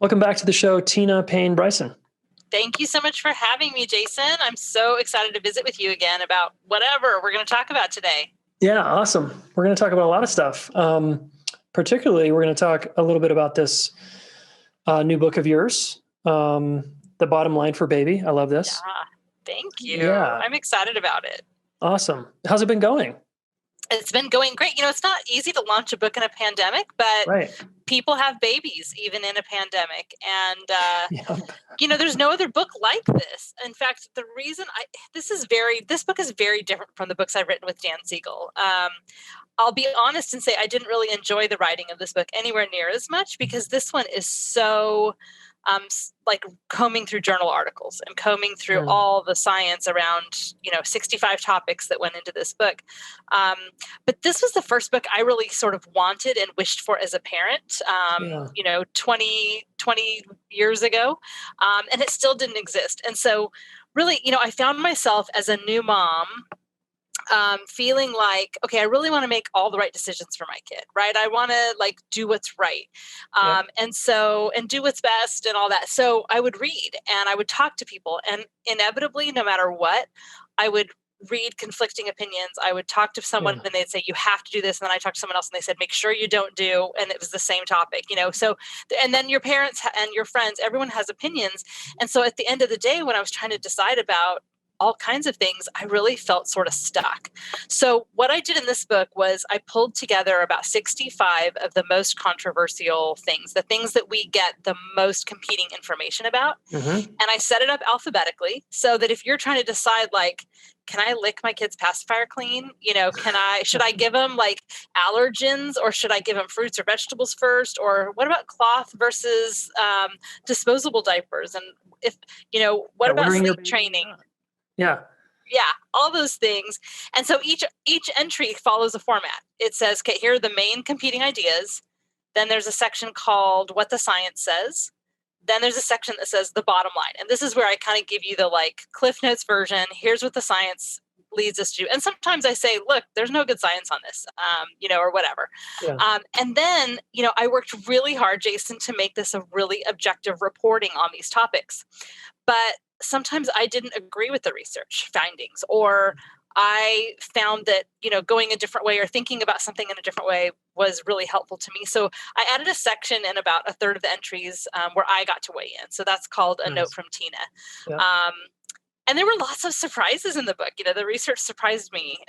Welcome back to the show, Tina Payne Bryson. Thank you so much for having me, Jason. I'm so excited to visit with you again about whatever we're going to talk about today. Yeah, awesome. We're going to talk about a lot of stuff. Particularly, we're going to talk a little bit about this new book of yours, The Bottom Line for Baby. I love this. Yeah, thank you. Yeah. I'm excited about it. Awesome. How's it been going? It's been going great. It's not easy to launch a book in a pandemic, but Right. people have babies even in a pandemic. And, Yep. there's no other book like this. In fact, the reason this book is very different from the books I've written with Dan Siegel. I'll be honest and say I didn't really enjoy the writing of this book anywhere near as much because this one is so like combing through journal articles and combing through all the science around 65 topics that went into this book. But this was the first book I really sort of wanted and wished for as a parent 20 years ago, and it still didn't exist. And so really, I found myself as a new mom feeling like, okay, I really want to make all the right decisions for my kid, right? I want to do what's right. And do what's best and all that. So I would read and I would talk to people, and inevitably, no matter what, I would read conflicting opinions. I would talk to someone and they'd say, you have to do this. And then I talked to someone else and they said, make sure you don't do. And it was the same topic, so, and then your parents and your friends, everyone has opinions. And so at the end of the day, when I was trying to decide about all kinds of things, I really felt sort of stuck. So what I did in this book was I pulled together about 65 of the most controversial things, the things that we get the most competing information about. And I set it up alphabetically so that if you're trying to decide, can I lick my kid's pacifier clean? Should I give them allergens, or should I give them fruits or vegetables first? Or what about cloth versus disposable diapers? And what about sleep training? Yeah, all those things. And so each entry follows a format. It says, okay, here are the main competing ideas. Then there's a section called What the Science Says. Then there's a section that says the bottom line. And this is where I kind of give you the Cliff Notes version. Here's what the science leads us to. And sometimes I say, look, there's no good science on this, or whatever. Yeah. And then, I worked really hard, Jason, to make this a really objective reporting on these topics. But sometimes I didn't agree with the research findings, or I found that, going a different way or thinking about something in a different way was really helpful to me. So I added a section in about a third of the entries where I got to weigh in. So that's called A Note from Tina. Yeah. And there were lots of surprises in the book. The research surprised me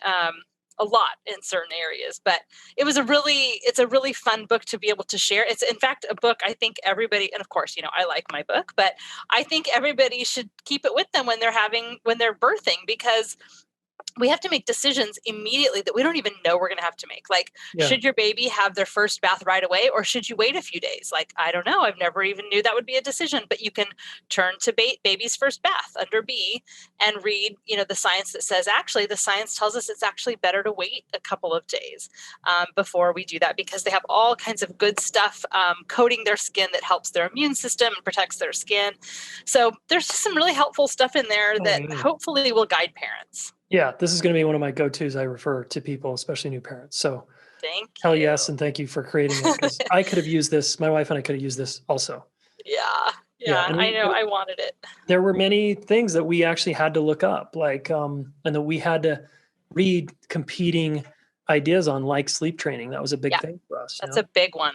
a lot in certain areas, but it's a really fun book to be able to share. It's in fact a book I think everybody, and of course, I like my book, but I think everybody should keep it with them when they're birthing, because we have to make decisions immediately that we don't even know we're going to have to make. Should your baby have their first bath right away, or should you wait a few days? I don't know. I've never even knew that would be a decision, but you can turn to baby's first bath under B and read, the science that says, actually, the science tells us it's actually better to wait a couple of days before we do that, because they have all kinds of good stuff coating their skin that helps their immune system and protects their skin. So there's just some really helpful stuff in there that hopefully will guide parents. Yeah, this is going to be one of my go-tos I refer to people, especially new parents. So thank you. Hell yes, and thank you for creating it, because I could have used this. My wife and I could have used this also. Yeah, I know. I wanted it. There were many things that we actually had to look up, and that we had to read competing ideas on, like sleep training. That was a big thing for us. That's a big one.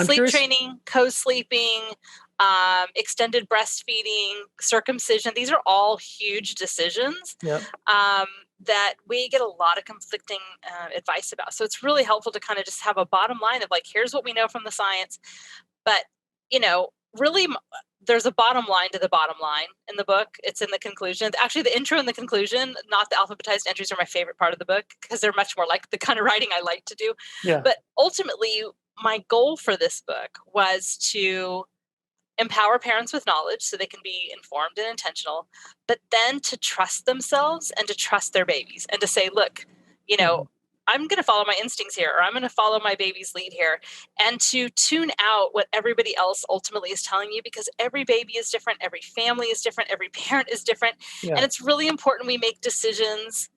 Sleep training, co-sleeping, extended breastfeeding, circumcision. These are all huge decisions that we get a lot of conflicting advice about. So it's really helpful to kind of just have a bottom line of here's what we know from the science. But, really there's a bottom line to the bottom line in the book. It's in the conclusion. Actually, the intro and the conclusion, not the alphabetized entries, are my favorite part of the book, because they're much more like the kind of writing I like to do. Yeah. But ultimately, my goal for this book was to empower parents with knowledge so they can be informed and intentional, but then to trust themselves and to trust their babies and to say, look, I'm going to follow my instincts here, or I'm going to follow my baby's lead here, and to tune out what everybody else ultimately is telling you, because every baby is different. Every family is different. Every parent is different. Yeah. And it's really important we make decisions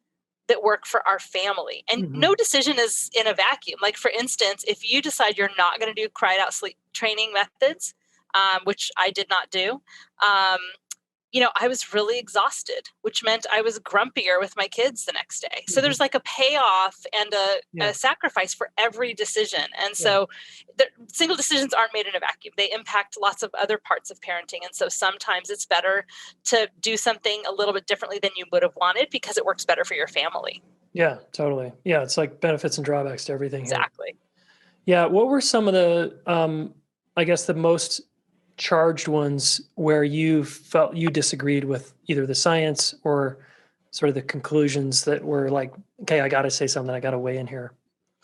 that work for our family. And no decision is in a vacuum. For instance, if you decide you're not going to do cried out sleep training methods, which I did not do. I was really exhausted, which meant I was grumpier with my kids the next day. So there's like a payoff and a sacrifice for every decision. And so single decisions aren't made in a vacuum. They impact lots of other parts of parenting. And so sometimes it's better to do something a little bit differently than you would have wanted because it works better for your family. Yeah, totally. Yeah, it's like benefits and drawbacks to everything here. Exactly. Yeah, what were some of the, I guess, the most charged ones where you felt you disagreed with either the science or sort of the conclusions that were like, okay, I got to say something, I got to weigh in here?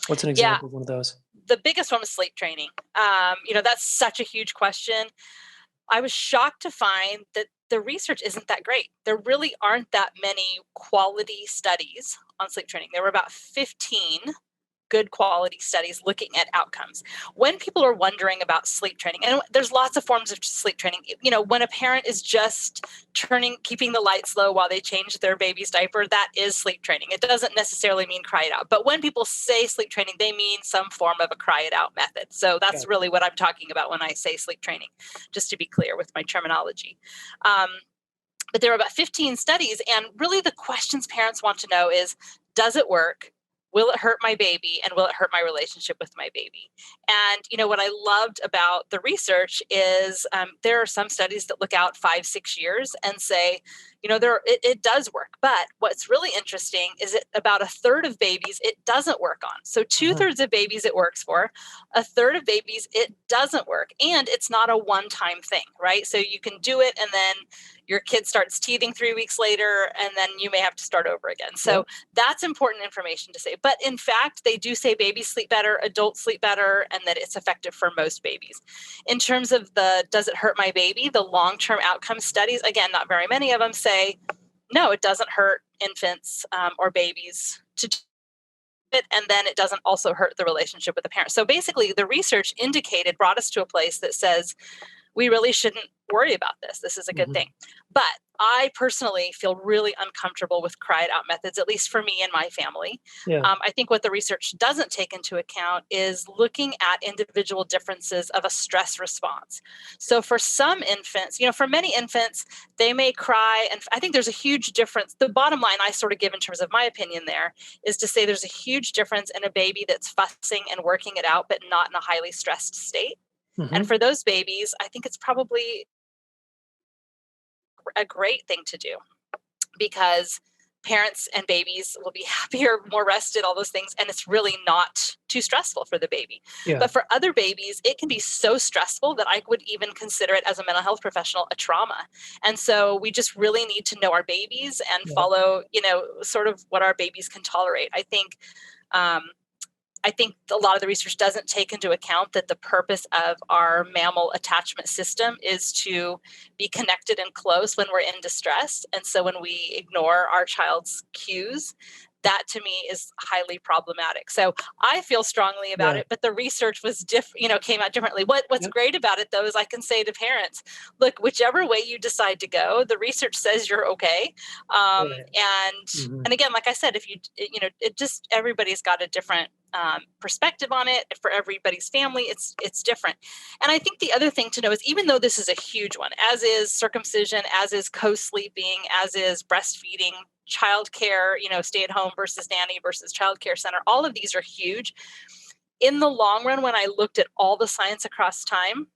What's an example of one of those? The biggest one was sleep training. That's such a huge question. I was shocked to find that the research isn't that great. There really aren't that many quality studies on sleep training. There were about 15 good quality studies looking at outcomes. When people are wondering about sleep training, and there's lots of forms of sleep training, when a parent is just keeping the lights low while they change their baby's diaper, that is sleep training. It doesn't necessarily mean cry it out. But when people say sleep training, they mean some form of a cry it out method. So that's really what I'm talking about when I say sleep training, just to be clear with my terminology. But there were about 15 studies, and really the questions parents want to know is, does it work? Will it hurt my baby? And will it hurt my relationship with my baby? And, what I loved about the research is there are some studies that look out 5-6 years and say, it does work. But what's really interesting is that about a third of babies, it doesn't work on. So 2/3 of babies it works for, a third of babies, it doesn't work. And it's not a one-time thing, right? So you can do it and then your kid starts teething 3 weeks later, and then you may have to start over again. So that's important information to say. But in fact, they do say babies sleep better, adults sleep better, and that it's effective for most babies. In terms of does it hurt my baby, the long-term outcome studies, again, not very many of them say, no, it doesn't hurt infants or babies to do it, and then it doesn't also hurt the relationship with the parent. So basically, the research brought us to a place that says, we really shouldn't worry about this. This is a good thing. But I personally feel really uncomfortable with cry it out methods, at least for me and my family. I think what the research doesn't take into account is looking at individual differences of a stress response. So for some infants, for many infants, they may cry. And I think there's a huge difference. The bottom line I sort of give in terms of my opinion there is to say there's a huge difference in a baby that's fussing and working it out, but not in a highly stressed state. And for those babies, I think it's probably a great thing to do because parents and babies will be happier, more rested, all those things. And it's really not too stressful for the baby. But for other babies, it can be so stressful that I would even consider it as a mental health professional, a trauma. And so we just really need to know our babies and follow, sort of what our babies can tolerate. I think a lot of the research doesn't take into account that the purpose of our mammal attachment system is to be connected and close when we're in distress. And so when we ignore our child's cues, that to me is highly problematic. So I feel strongly about it, but the research was came out differently. What's great about it though, is I can say to parents, look, whichever way you decide to go, the research says you're okay. And again, like I said, if it just, everybody's got a different perspective on it. For everybody's family, it's different. And I think the other thing to know is, even though this is a huge one, as is circumcision, as is co-sleeping, as is breastfeeding, childcare, stay at home versus nanny versus childcare center, all of these are huge. In the long run, when I looked at all the science across time,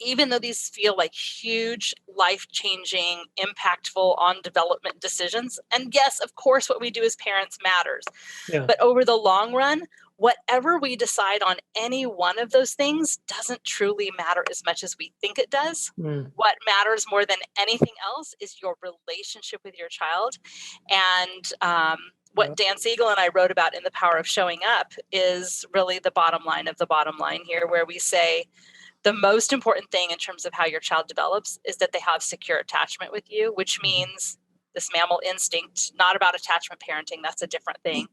even though these feel like huge, life-changing, impactful on development decisions, and yes, of course, what we do as parents matters. But over the long run, whatever we decide on any one of those things doesn't truly matter as much as we think it does. What matters more than anything else is your relationship with your child. And what Dan Siegel and I wrote about in The Power of Showing Up is really the bottom line of the bottom line here, where we say, the most important thing in terms of how your child develops is that they have secure attachment with you, which means this mammal instinct, not about attachment parenting, that's a different thing,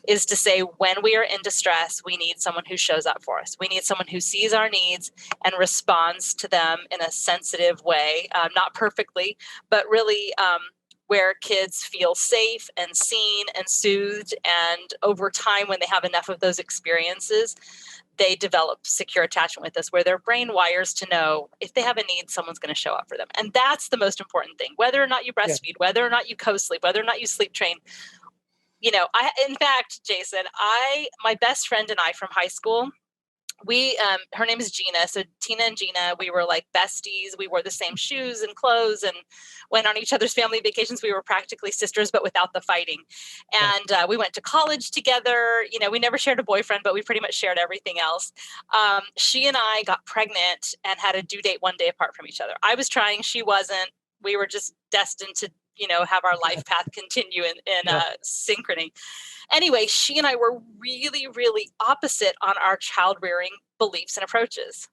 is to say, when we are in distress, we need someone who shows up for us. We need someone who sees our needs and responds to them in a sensitive way, not perfectly, but really where kids feel safe and seen and soothed. And over time, when they have enough of those experiences, they develop secure attachment with us, where their brain wires to know if they have a need, someone's going to show up for them. And that's the most important thing. Whether or not you breastfeed, whether or not you co-sleep, whether or not you sleep train. In fact, Jason, my best friend and I from high school, her name is Gina. So Tina and Gina, we were like besties. We wore the same shoes and clothes and went on each other's family vacations. We were practically sisters, but without the fighting. And we went to college together. We never shared a boyfriend, but we pretty much shared everything else. She and I got pregnant and had a due date one day apart from each other. I was trying, she wasn't. We were just destined to, have our life path continue in synchrony. Anyway, she and I were really, really opposite on our child rearing beliefs and approaches.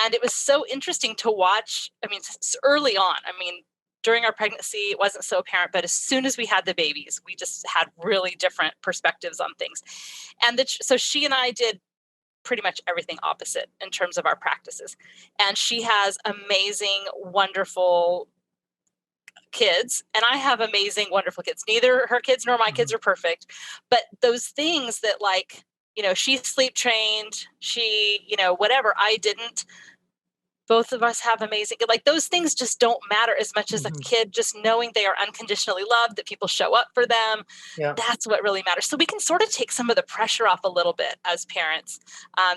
And it was so interesting to watch. Early on, during our pregnancy, it wasn't so apparent, but as soon as we had the babies, we just had really different perspectives on things. And so she and I did pretty much everything opposite in terms of our practices. And she has amazing, wonderful kids, and I have amazing, wonderful kids. Neither her kids nor my kids are perfect, but those things that she sleep trained, she, whatever, I didn't. Both of us have amazing, those things just don't matter as much as a kid just knowing they are unconditionally loved, that people show up for them. Yeah. That's what really matters. So we can sort of take some of the pressure off a little bit as parents,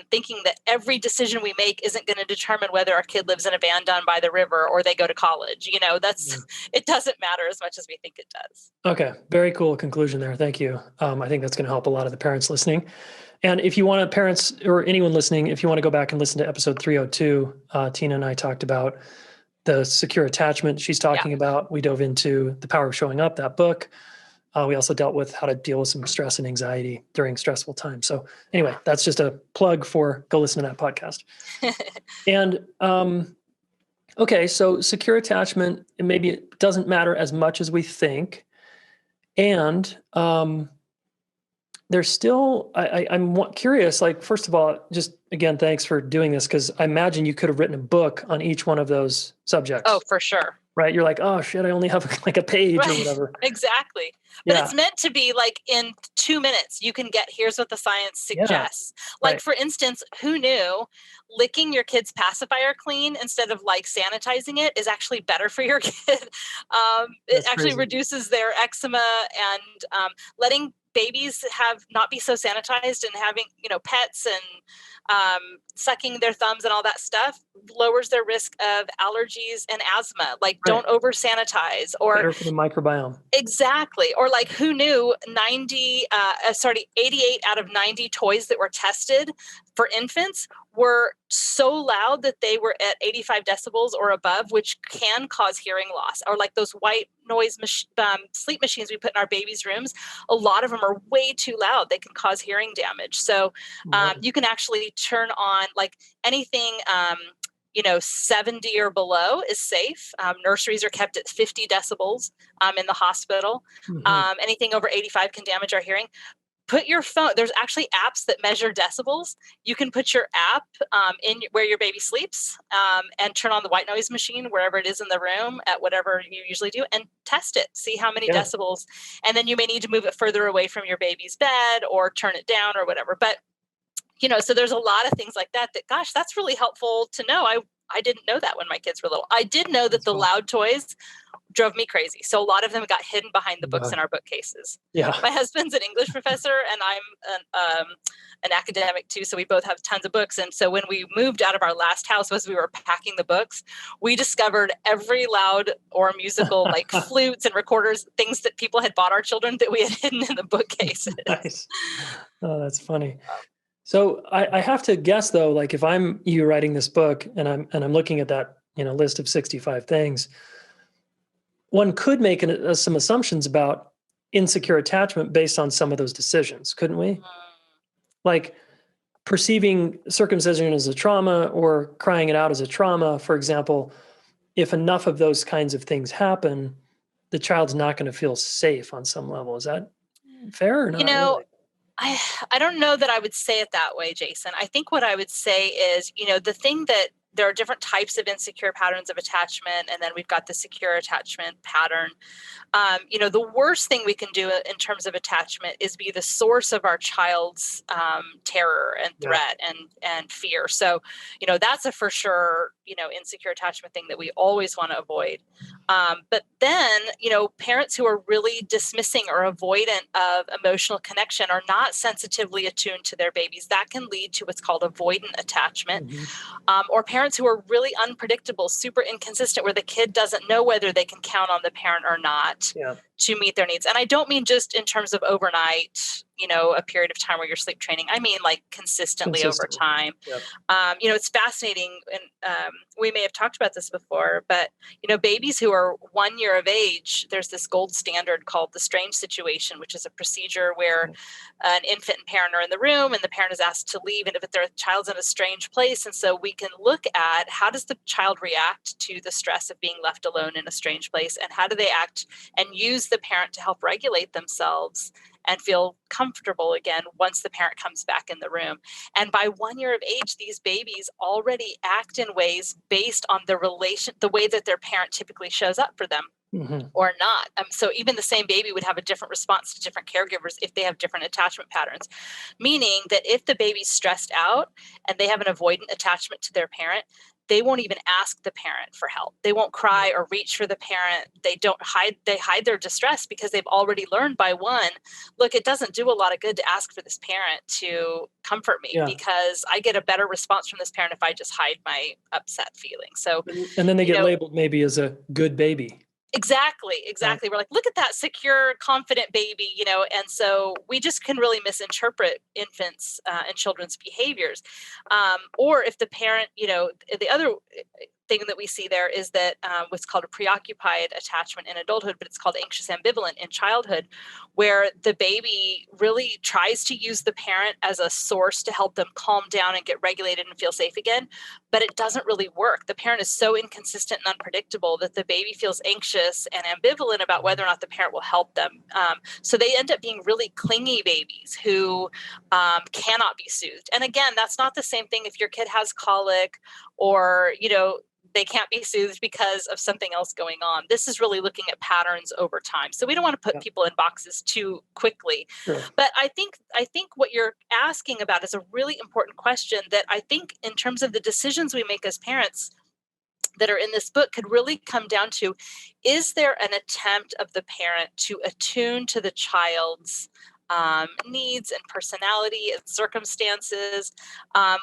thinking that every decision we make isn't going to determine whether our kid lives in a van down by the river or they go to college. It doesn't matter as much as we think it does. Okay. Very cool conclusion there. Thank you. I think that's going to help a lot of the parents listening. And if you want parents or anyone listening, if you want to go back and listen to episode 302, Tina and I talked about the secure attachment she's talking about. We dove into The Power of Showing Up, that book. We also dealt with how to deal with some stress and anxiety during stressful times. So anyway, that's just a plug for go listen to that podcast. And okay, so secure attachment, maybe it doesn't matter as much as we think. And there's still, I'm curious, first of all, just again, thanks for doing this, because I imagine you could have written a book on each one of those subjects. Oh, for sure. Right? You're like, oh shit, I only have a page or whatever. Exactly. But it's meant to be in 2 minutes, you can get, here's what the science suggests. For instance, who knew licking your kid's pacifier clean instead of sanitizing it is actually better for your kid? It actually reduces their eczema, and letting babies not be so sanitized and having, pets and sucking their thumbs and all that stuff lowers their risk of allergies and asthma. Don't over sanitize, or better for the microbiome. Exactly. Or who knew 88 out of 90 toys that were tested for infants were so loud that they were at 85 decibels or above, which can cause hearing loss. Or those white noise sleep machines we put in our babies' rooms, a lot of them are way too loud. They can cause hearing damage. So you can actually turn on anything 70 or below is safe. Nurseries are kept at 50 decibels in the hospital. Anything over 85 can damage our hearing. Put your phone, there's actually apps that measure decibels. You can put your app in where your baby sleeps and turn on the white noise machine wherever it is in the room at whatever you usually do, and test it, see how many decibels. And then you may need to move it further away from your baby's bed or turn it down or whatever. But so there's a lot of things like that, gosh, that's really helpful to know. I didn't know that when my kids were little. I did know that the loud toys drove me crazy. So a lot of them got hidden behind the books in our bookcases. Yeah. My husband's an English professor and I'm an academic too. So we both have tons of books. And so when we moved out of our last house, as we were packing the books, we discovered every loud or musical flutes and recorders, things that people had bought our children that we had hidden in the bookcases. Nice. Oh, that's funny. So I have to guess though, if I'm you writing this book and I'm looking at that list of 65 things, one could make some assumptions about insecure attachment based on some of those decisions, couldn't we? Perceiving circumcision as a trauma or crying it out as a trauma, for example, if enough of those kinds of things happen, the child's not going to feel safe on some level. Is that fair or not? Really? I don't know that I would say it that way, Jason. I think what I would say is, the thing that there are different types of insecure patterns of attachment, and then we've got the secure attachment pattern. The worst thing we can do in terms of attachment is be the source of our child's terror and threat and fear. So, that's a for sure, insecure attachment thing that we always want to avoid. But then, parents who are really dismissing or avoidant of emotional connection are not sensitively attuned to their babies. That can lead to what's called avoidant attachment. Or parents who are really unpredictable, super inconsistent, where the kid doesn't know whether they can count on the parent or not to meet their needs. And I don't mean just in terms of overnight, a period of time where you're sleep training. I mean, like consistently over time. It's fascinating. And we may have talked about this before, but, babies who are 1 year of age, there's this gold standard called the strange situation, which is a procedure where an infant and parent are in the room and the parent is asked to leave. And if their child's in a strange place, and so we can look at how does the child react to the stress of being left alone in a strange place, and how do they act and use the parent to help regulate themselves and feel comfortable again once the parent comes back in the room. And by 1 year of age, these babies already act in ways based on the way that their parent typically shows up for them. Or not. So even the same baby would have a different response to different caregivers if they have different attachment patterns. Meaning that if the baby's stressed out and they have an avoidant attachment to their parent, they won't even ask the parent for help. They won't cry or reach for the parent. They hide their distress because they've already learned by one, look, it doesn't do a lot of good to ask for this parent to comfort me because I get a better response from this parent if I just hide my upset feelings. So, and then they get labeled maybe as a good baby. Exactly. We're like, look at that secure, confident baby, and so we just can really misinterpret infants and children's behaviors. Or if the parent, the other thing that we see there is that what's called a preoccupied attachment in adulthood, but it's called anxious ambivalent in childhood, where the baby really tries to use the parent as a source to help them calm down and get regulated and feel safe again, but it doesn't really work. The parent is so inconsistent and unpredictable that the baby feels anxious and ambivalent about whether or not the parent will help them. So they end up being really clingy babies who cannot be soothed. And again, that's not the same thing if your kid has colic or, they can't be soothed because of something else going on. This is really looking at patterns over time. So we don't want to put people in boxes too quickly. But I think what you're asking about is a really important question that I think in terms of the decisions we make as parents that are in this book could really come down to, is there an attempt of the parent to attune to the child's needs and personality and circumstances?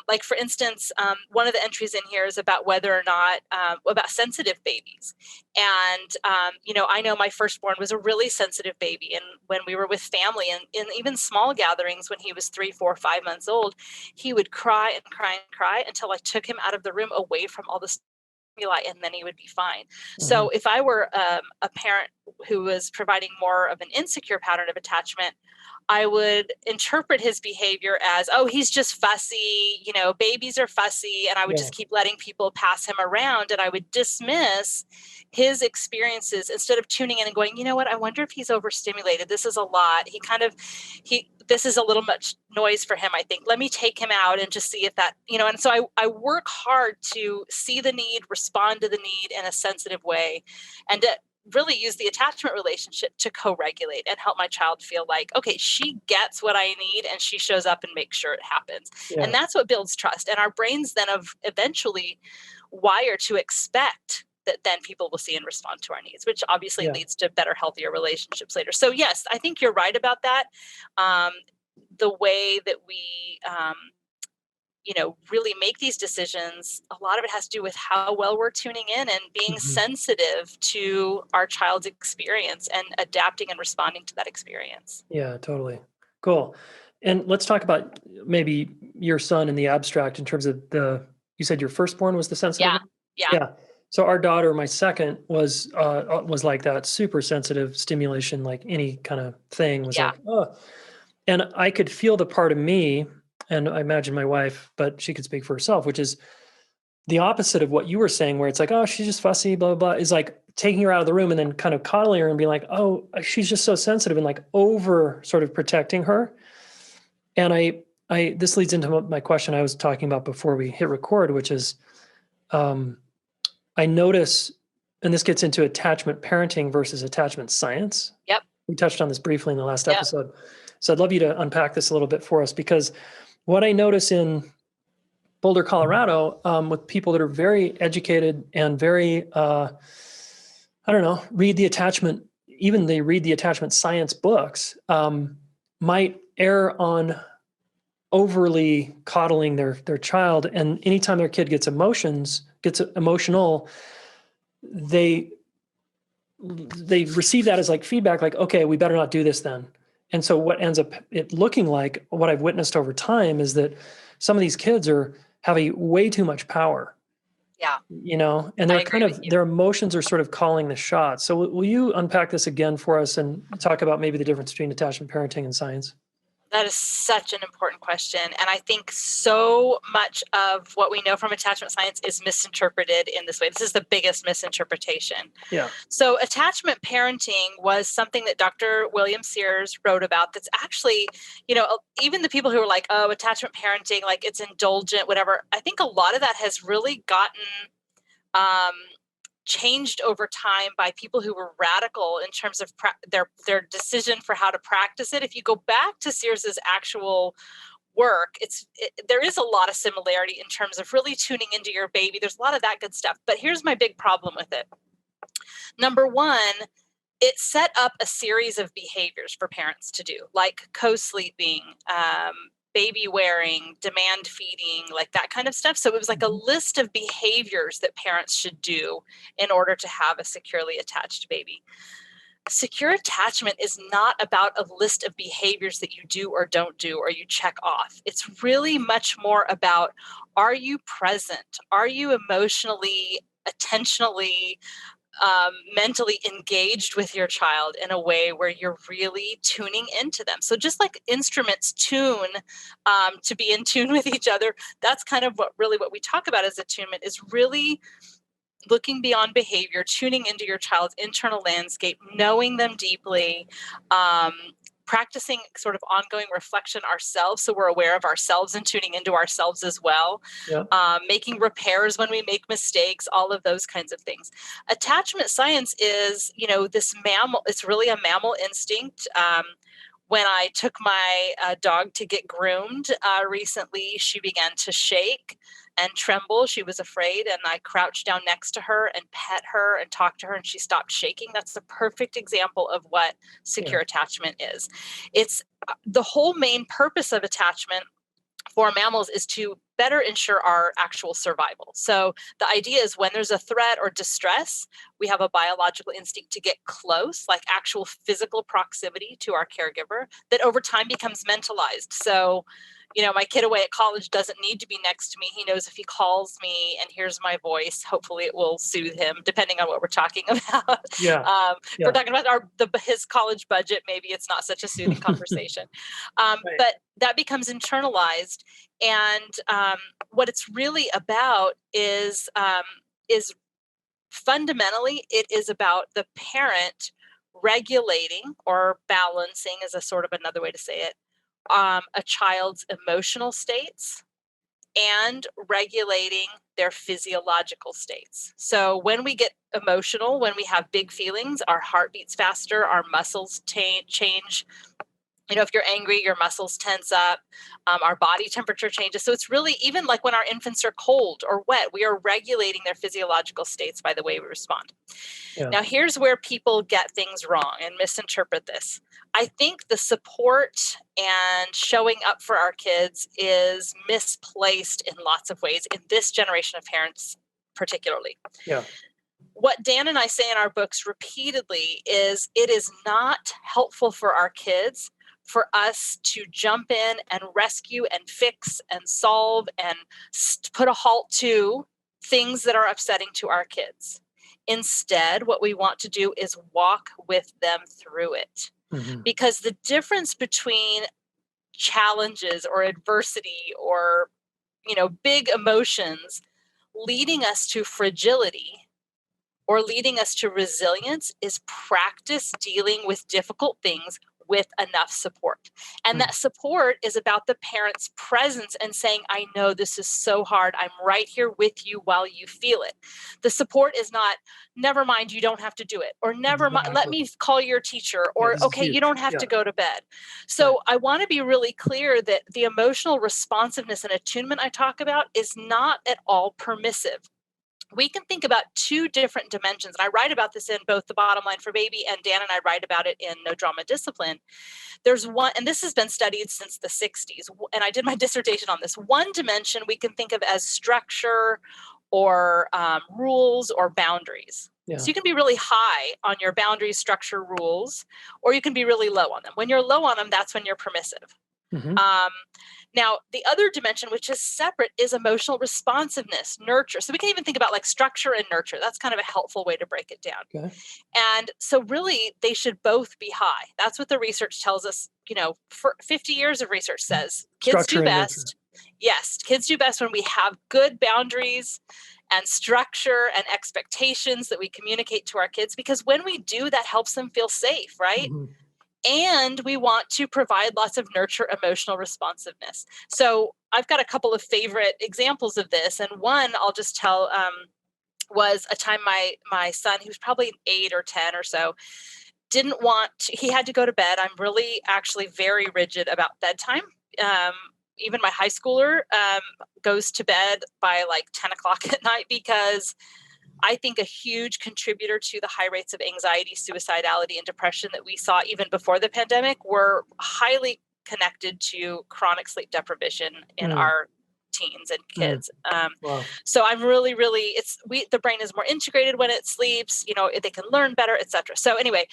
Like for instance, one of the entries in here is about whether or not, about sensitive babies. And, I know my firstborn was a really sensitive baby. And when we were with family and in even small gatherings, when he was 3, 4, 5 months old, he would cry and cry and cry until I took him out of the room away from all the stimuli, and then he would be fine. So if I were a parent who was providing more of an insecure pattern of attachment, I would interpret his behavior as, oh, he's just fussy, babies are fussy. And I would just keep letting people pass him around. And I would dismiss his experiences instead of tuning in and going, you know what, I wonder if he's overstimulated. This is a lot. This is a little much noise for him, I think. Let me take him out and just see if that, and so I work hard to see the need, respond to the need in a sensitive way, and to really use the attachment relationship to co-regulate and help my child feel like, okay, she gets what I need and she shows up and makes sure it happens. And that's what builds trust. And our brains then eventually wire to expect that then people will see and respond to our needs, which obviously leads to better, healthier relationships later. So yes, I think you're right about that. The way that we, really make these decisions, a lot of it has to do with how well we're tuning in and being sensitive to our child's experience and adapting and responding to that experience. Yeah, totally. Cool. And let's talk about maybe your son in the abstract in terms of you said your firstborn was the sensitive one? Yeah. So our daughter, my second, was like that, super sensitive stimulation, like any kind of thing was like, oh. And I could feel the part of me, and I imagine my wife, but she could speak for herself, which is the opposite of what you were saying, where it's like, oh, she's just fussy, blah, blah, blah, is like taking her out of the room and then kind of coddling her and being like, oh, she's just so sensitive, and like over sort of protecting her. And this leads into my question I was talking about before we hit record, which is I notice, and this gets into attachment parenting versus attachment science. Yep. We touched on this briefly in the last Yep. episode. So I'd love you to unpack this a little bit for us, because what I notice in Boulder, Colorado, with people that are very educated and very, read the attachment, even they read the attachment science books, might err on overly coddling their child. And anytime their kid gets emotional, they receive that as like feedback, like, okay, we better not do this then. And so what ends up it looking like, what I've witnessed over time, is that some of these kids have way too much power. Yeah. And they're their emotions are sort of calling the shots. So will you unpack this again for us and talk about maybe the difference between attachment parenting and science? That is such an important question. And I think so much of what we know from attachment science is misinterpreted in this way. This is the biggest misinterpretation. Yeah. So attachment parenting was something that Dr. William Sears wrote about. That's actually, even the people who are like, oh, attachment parenting, like it's indulgent, whatever. I think a lot of that has really gotten changed over time by people who were radical in terms of their decision for how to practice it. If you go back to Sears's actual work, there is a lot of similarity in terms of really tuning into your baby. There's a lot of that good stuff. But here's my big problem with it. Number one, it set up a series of behaviors for parents to do, like co-sleeping, baby wearing, demand feeding, like that kind of stuff. So it was like a list of behaviors that parents should do in order to have a securely attached baby. Secure attachment is not about a list of behaviors that you do or don't do or you check off. It's really much more about, are you present? Are you emotionally, attentionally, mentally engaged with your child in a way where you're really tuning into them? So just like instruments tune to be in tune with each other, that's kind of what we talk about as attunement, is really looking beyond behavior, tuning into your child's internal landscape, knowing them deeply, practicing sort of ongoing reflection ourselves, so we're aware of ourselves and tuning into ourselves as well. Yeah. Making repairs when we make mistakes, all of those kinds of things. Attachment science is, this mammal, it's really a mammal instinct. When I took my dog to get groomed recently, she began to shake and tremble. She was afraid, and I crouched down next to her and pet her and talked to her, and she stopped shaking. That's the perfect example of what secure attachment is. It's the whole main purpose of attachment for mammals is to better ensure our actual survival. So the idea is, when there's a threat or distress, we have a biological instinct to get close, like actual physical proximity to our caregiver, that over time becomes mentalized. So, my kid away at college doesn't need to be next to me. He knows if he calls me and hears my voice, hopefully it will soothe him, depending on what we're talking about. If we're talking about his college budget, maybe it's not such a soothing conversation. Right. But that becomes internalized. And what it's really about is fundamentally, it is about the parent regulating or balancing, is a sort of another way to say it, a child's emotional states and regulating their physiological states. So when we get emotional, when we have big feelings, our heart beats faster, our muscles change. If you're angry, your muscles tense up, our body temperature changes. So it's really, even like when our infants are cold or wet, we are regulating their physiological states by the way we respond. Yeah. Now, here's where people get things wrong and misinterpret this. I think the support and showing up for our kids is misplaced in lots of ways in this generation of parents, particularly. Yeah. What Dan and I say in our books repeatedly is, it is not helpful for our kids for us to jump in and rescue and fix and solve and put a halt to things that are upsetting to our kids. Instead, what we want to do is walk with them through it. Mm-hmm. Because the difference between challenges or adversity or, big emotions leading us to fragility or leading us to resilience is practice dealing with difficult things with enough support. And that support is about the parent's presence and saying, I know this is so hard. I'm right here with you while you feel it. The support is not, never mind, you don't have to do it, or never mind, let me call your teacher, or okay, you don't have to go to bed. So I want to be really clear that the emotional responsiveness and attunement I talk about is not at all permissive. We can think about two different dimensions. And I write about this in both The Bottom Line for Baby, and Dan and I write about it in No Drama Discipline. There's one, and this has been studied since the 60s, and I did my dissertation on this. One dimension we can think of as structure or rules or boundaries. Yeah. So you can be really high on your boundaries, structure, rules, or you can be really low on them. When you're low on them, that's when you're permissive. Now, the other dimension, which is separate, is emotional responsiveness, nurture. So we can even think about like structure and nurture. That's kind of a helpful way to break it down. Okay. And so really, they should both be high. That's what the research tells us. For 50 years of research says kids do best. Yes, kids do best when we have good boundaries and structure and expectations that we communicate to our kids, because when we do, that helps them feel safe, right? And we want to provide lots of nurture, emotional responsiveness. So I've got a couple of favorite examples of this. And one I'll just tell was a time my son, he was probably 8 or 10 or so, he had to go to bed. I'm really actually very rigid about bedtime. Even my high schooler goes to bed by like 10 o'clock at night, because I think a huge contributor to the high rates of anxiety, suicidality, and depression that we saw even before the pandemic were highly connected to chronic sleep deprivation in our teens and kids. Wow. So I'm really, the brain is more integrated when it sleeps, they can learn better, etc. So anyway,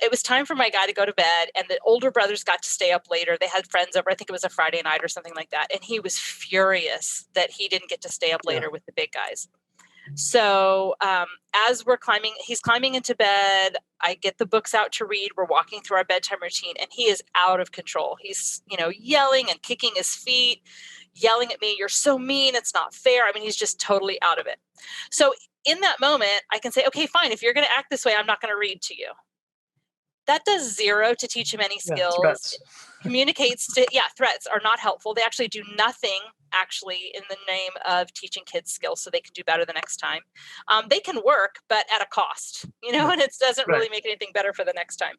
it was time for my guy to go to bed, and the older brothers got to stay up later. They had friends over. I think it was a Friday night or something like that. And he was furious that he didn't get to stay up later with the big guys. So as he's climbing into bed, I get the books out to read. We're walking through our bedtime routine, and he is out of control. He's, yelling and kicking his feet, yelling at me. You're so mean. It's not fair. I mean, he's just totally out of it. So in that moment, I can say, okay, fine. If you're going to act this way, I'm not going to read to you. That does zero to teach him any skills. Threats. Threats are not helpful. They actually do nothing actually in the name of teaching kids skills so they can do better the next time. They can work, but at a cost, and it doesn't really make anything better for the next time.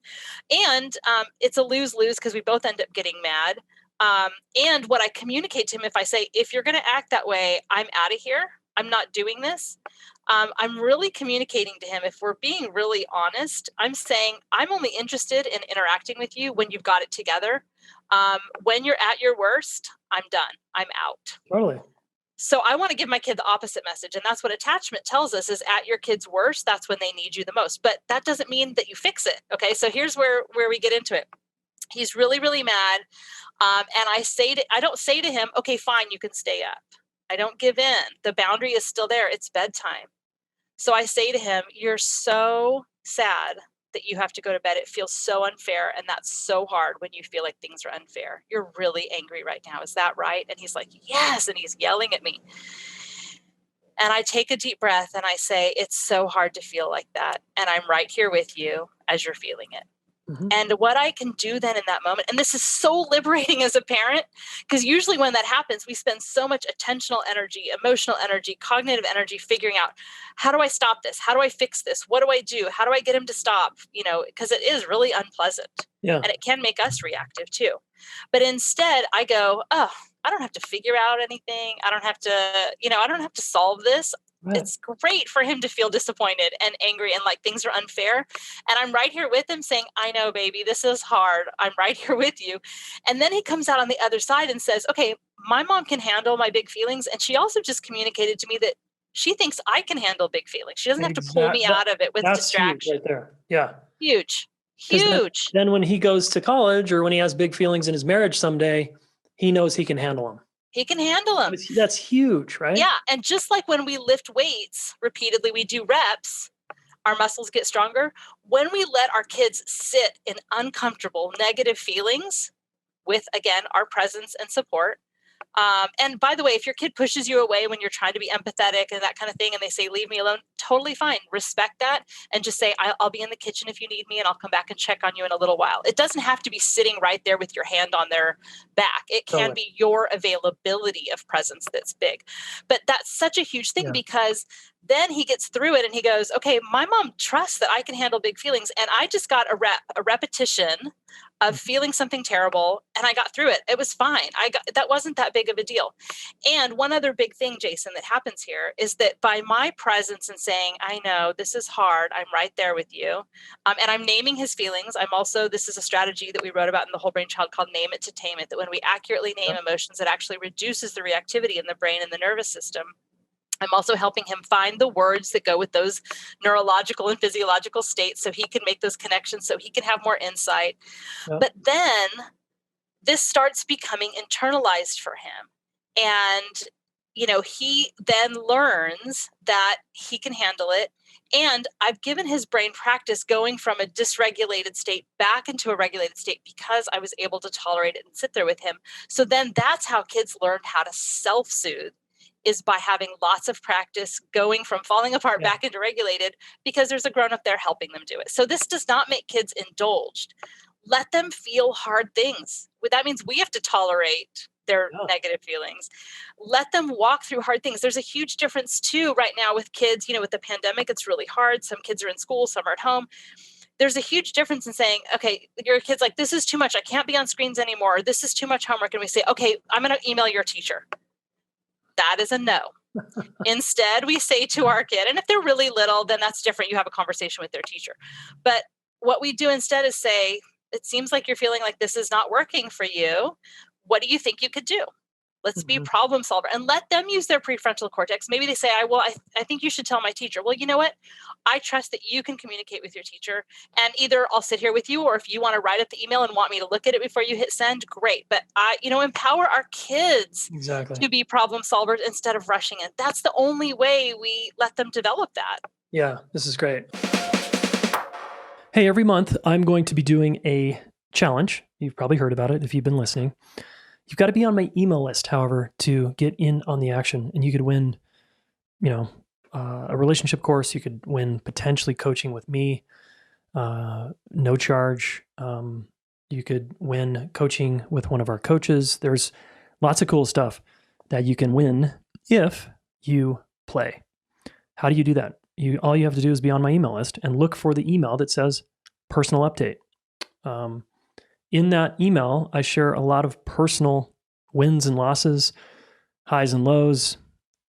And it's a lose-lose, because we both end up getting mad. And what I communicate to him, if I say, if you're going to act that way, I'm out of here. I'm not doing this. I'm really communicating to him, if we're being really honest, I'm saying, I'm only interested in interacting with you when you've got it together. When you're at your worst, I'm done. I'm out. Totally. So I want to give my kid the opposite message. And that's what attachment tells us, is at your kid's worst, that's when they need you the most. But that doesn't mean that you fix it. Okay. So here's where we get into it. He's really, really mad. And I don't say to him, okay, fine, you can stay up. I don't give in. The boundary is still there. It's bedtime. So I say to him, you're so sad that you have to go to bed. It feels so unfair. And that's so hard when you feel like things are unfair. You're really angry right now. Is that right? And he's like, yes. And he's yelling at me. And I take a deep breath and I say, it's so hard to feel like that. And I'm right here with you as you're feeling it. And what I can do then in that moment, and this is so liberating as a parent, because usually when that happens, we spend so much attentional energy, emotional energy, cognitive energy figuring out, how do I stop this? How do I fix this? What do I do? How do I get him to stop? Because it is really unpleasant. Yeah. And it can make us reactive too. But instead I go, oh, I don't have to figure out anything. I don't have to, I don't have to solve this. Right. It's great for him to feel disappointed and angry and like things are unfair. And I'm right here with him saying, I know, baby, this is hard. I'm right here with you. And then he comes out on the other side and says, okay, my mom can handle my big feelings. And she also just communicated to me that she thinks I can handle big feelings. She doesn't have to pull me out of it with distraction. Huge right there. Yeah. Huge. Then when he goes to college, or when he has big feelings in his marriage someday, he knows he can handle them. He can handle them. That's huge, right? Yeah. And just like when we lift weights repeatedly, we do reps, our muscles get stronger. When we let our kids sit in uncomfortable, negative feelings with, again, our presence and support. And by the way, if your kid pushes you away when you're trying to be empathetic and that kind of thing, and they say, leave me alone, totally fine. Respect that and just say, I'll be in the kitchen if you need me and I'll come back and check on you in a little while. It doesn't have to be sitting right there with your hand on their back. It can be your availability of presence that's big. But that's such a huge thing because then he gets through it and he goes, okay, my mom trusts that I can handle big feelings. And I just got a repetition of feeling something terrible and I got through it. It was fine. That wasn't that big of a deal. And one other big thing, Jason, that happens here is that by my presence and saying, I know this is hard, I'm right there with you. And I'm naming his feelings. This is a strategy that we wrote about in the Whole Brain Child called Name It to Tame It, that when we accurately name emotions, it actually reduces the reactivity in the brain and the nervous system. I'm also helping him find the words that go with those neurological and physiological states so he can make those connections, so he can have more insight. But then this starts becoming internalized for him. And, he then learns that he can handle it. And I've given his brain practice going from a dysregulated state back into a regulated state because I was able to tolerate it and sit there with him. So then that's how kids learn how to self-soothe, is by having lots of practice going from falling apart back into regulated, because there's a grown-up there helping them do it. So this does not make kids indulged. Let them feel hard things. That means we have to tolerate their negative feelings. Let them walk through hard things. There's a huge difference too right now with kids. With the pandemic, it's really hard. Some kids are in school, some are at home. There's a huge difference in saying, okay, your kid's like, this is too much. I can't be on screens anymore. Or, this is too much homework. And we say, okay, I'm going to email your teacher. That is a no. Instead, we say to our kid, and if they're really little, then that's different. You have a conversation with their teacher. But what we do instead is say, it seems like you're feeling like this is not working for you. What do you think you could do? Let's be problem solver and let them use their prefrontal cortex. Maybe they say, I think you should tell my teacher. Well, you know what? I trust that you can communicate with your teacher, and either I'll sit here with you, or if you want to write up the email and want me to look at it before you hit send, great. But empower our kids to be problem solvers instead of rushing it. That's the only way we let them develop that. Yeah, this is great. Hey, every month I'm going to be doing a challenge. You've probably heard about it if you've been listening. You've got to be on my email list, however, to get in on the action. And you could win, a relationship course. You could win potentially coaching with me, no charge. You could win coaching with one of our coaches. There's lots of cool stuff that you can win if you play. How do you do that? All you have to do is be on my email list and look for the email that says personal update. In that email, I share a lot of personal wins and losses, highs and lows,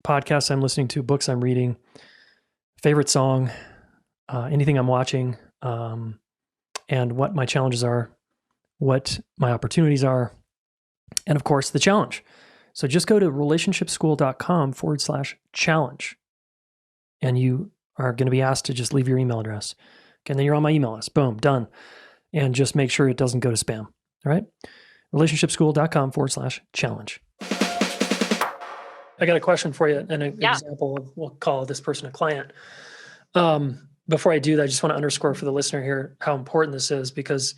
podcasts I'm listening to, books I'm reading, favorite song, anything I'm watching, and what my challenges are, what my opportunities are, and of course, the challenge. So just go to relationshipschool.com/challenge, and you are going to be asked to just leave your email address. Okay, and then you're on my email list. Boom, done. And just make sure it doesn't go to spam. All right? relationshipschool.com/challenge. I got a question for you, an example of, we'll call this person a client. Before I do that, I just want to underscore for the listener here how important this is, because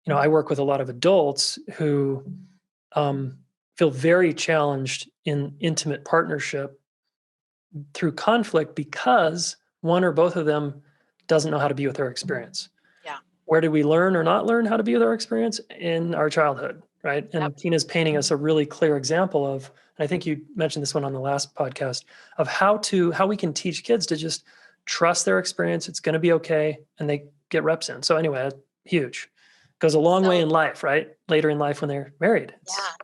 I work with a lot of adults who feel very challenged in intimate partnership through conflict because one or both of them doesn't know how to be with their experience. Where did we learn or not learn how to be with our experience? In our childhood, right? And Tina's painting us a really clear example of, and I think you mentioned this one on the last podcast, of how we can teach kids to just trust their experience. It's going to be okay. And they get reps in. So anyway, huge. Goes a long way in life, right? Later in life when they're married.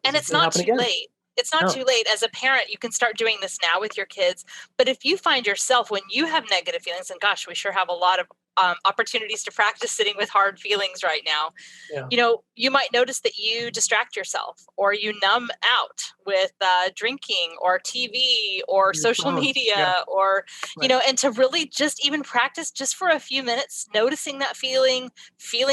And it's not too late. It's not too late. As a parent, you can start doing this now with your kids. But if you find yourself, when you have negative feelings, and gosh, we sure have a lot of opportunities to practice sitting with hard feelings right now. You might notice that you distract yourself, or you numb out with drinking or TV or social media, or, and to really just even practice just for a few minutes, noticing that feeling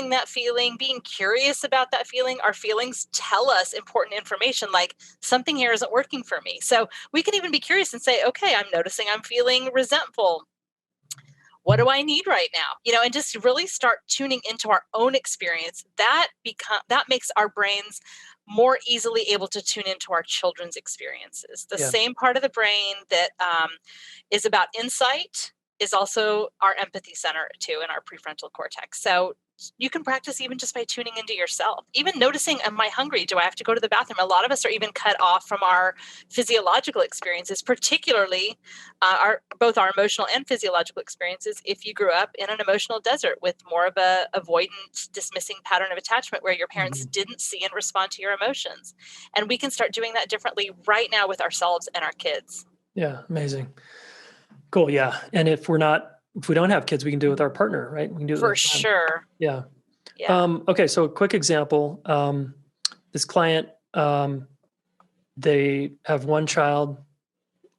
that feeling, being curious about that feeling. Our feelings tell us important information, like something here isn't working for me. So we can even be curious and say, okay, I'm noticing I'm feeling resentful. What do I need right now? And just really start tuning into our own experience. That makes our brains more easily able to tune into our children's experiences. The same part of the brain that is about insight is also our empathy center too, in our prefrontal cortex. So you can practice even just by tuning into yourself, even noticing, am I hungry? Do I have to go to the bathroom? A lot of us are even cut off from our physiological experiences, particularly both our emotional and physiological experiences. If you grew up in an emotional desert with more of a avoidant, dismissing pattern of attachment where your parents didn't see and respond to your emotions. And we can start doing that differently right now with ourselves and our kids. Yeah. Amazing. Cool. Yeah. And if we don't have kids, we can do it with our partner, right? We can do it with For a friend. sure. Yeah. Yeah. Okay. So a quick example, this client, they have one child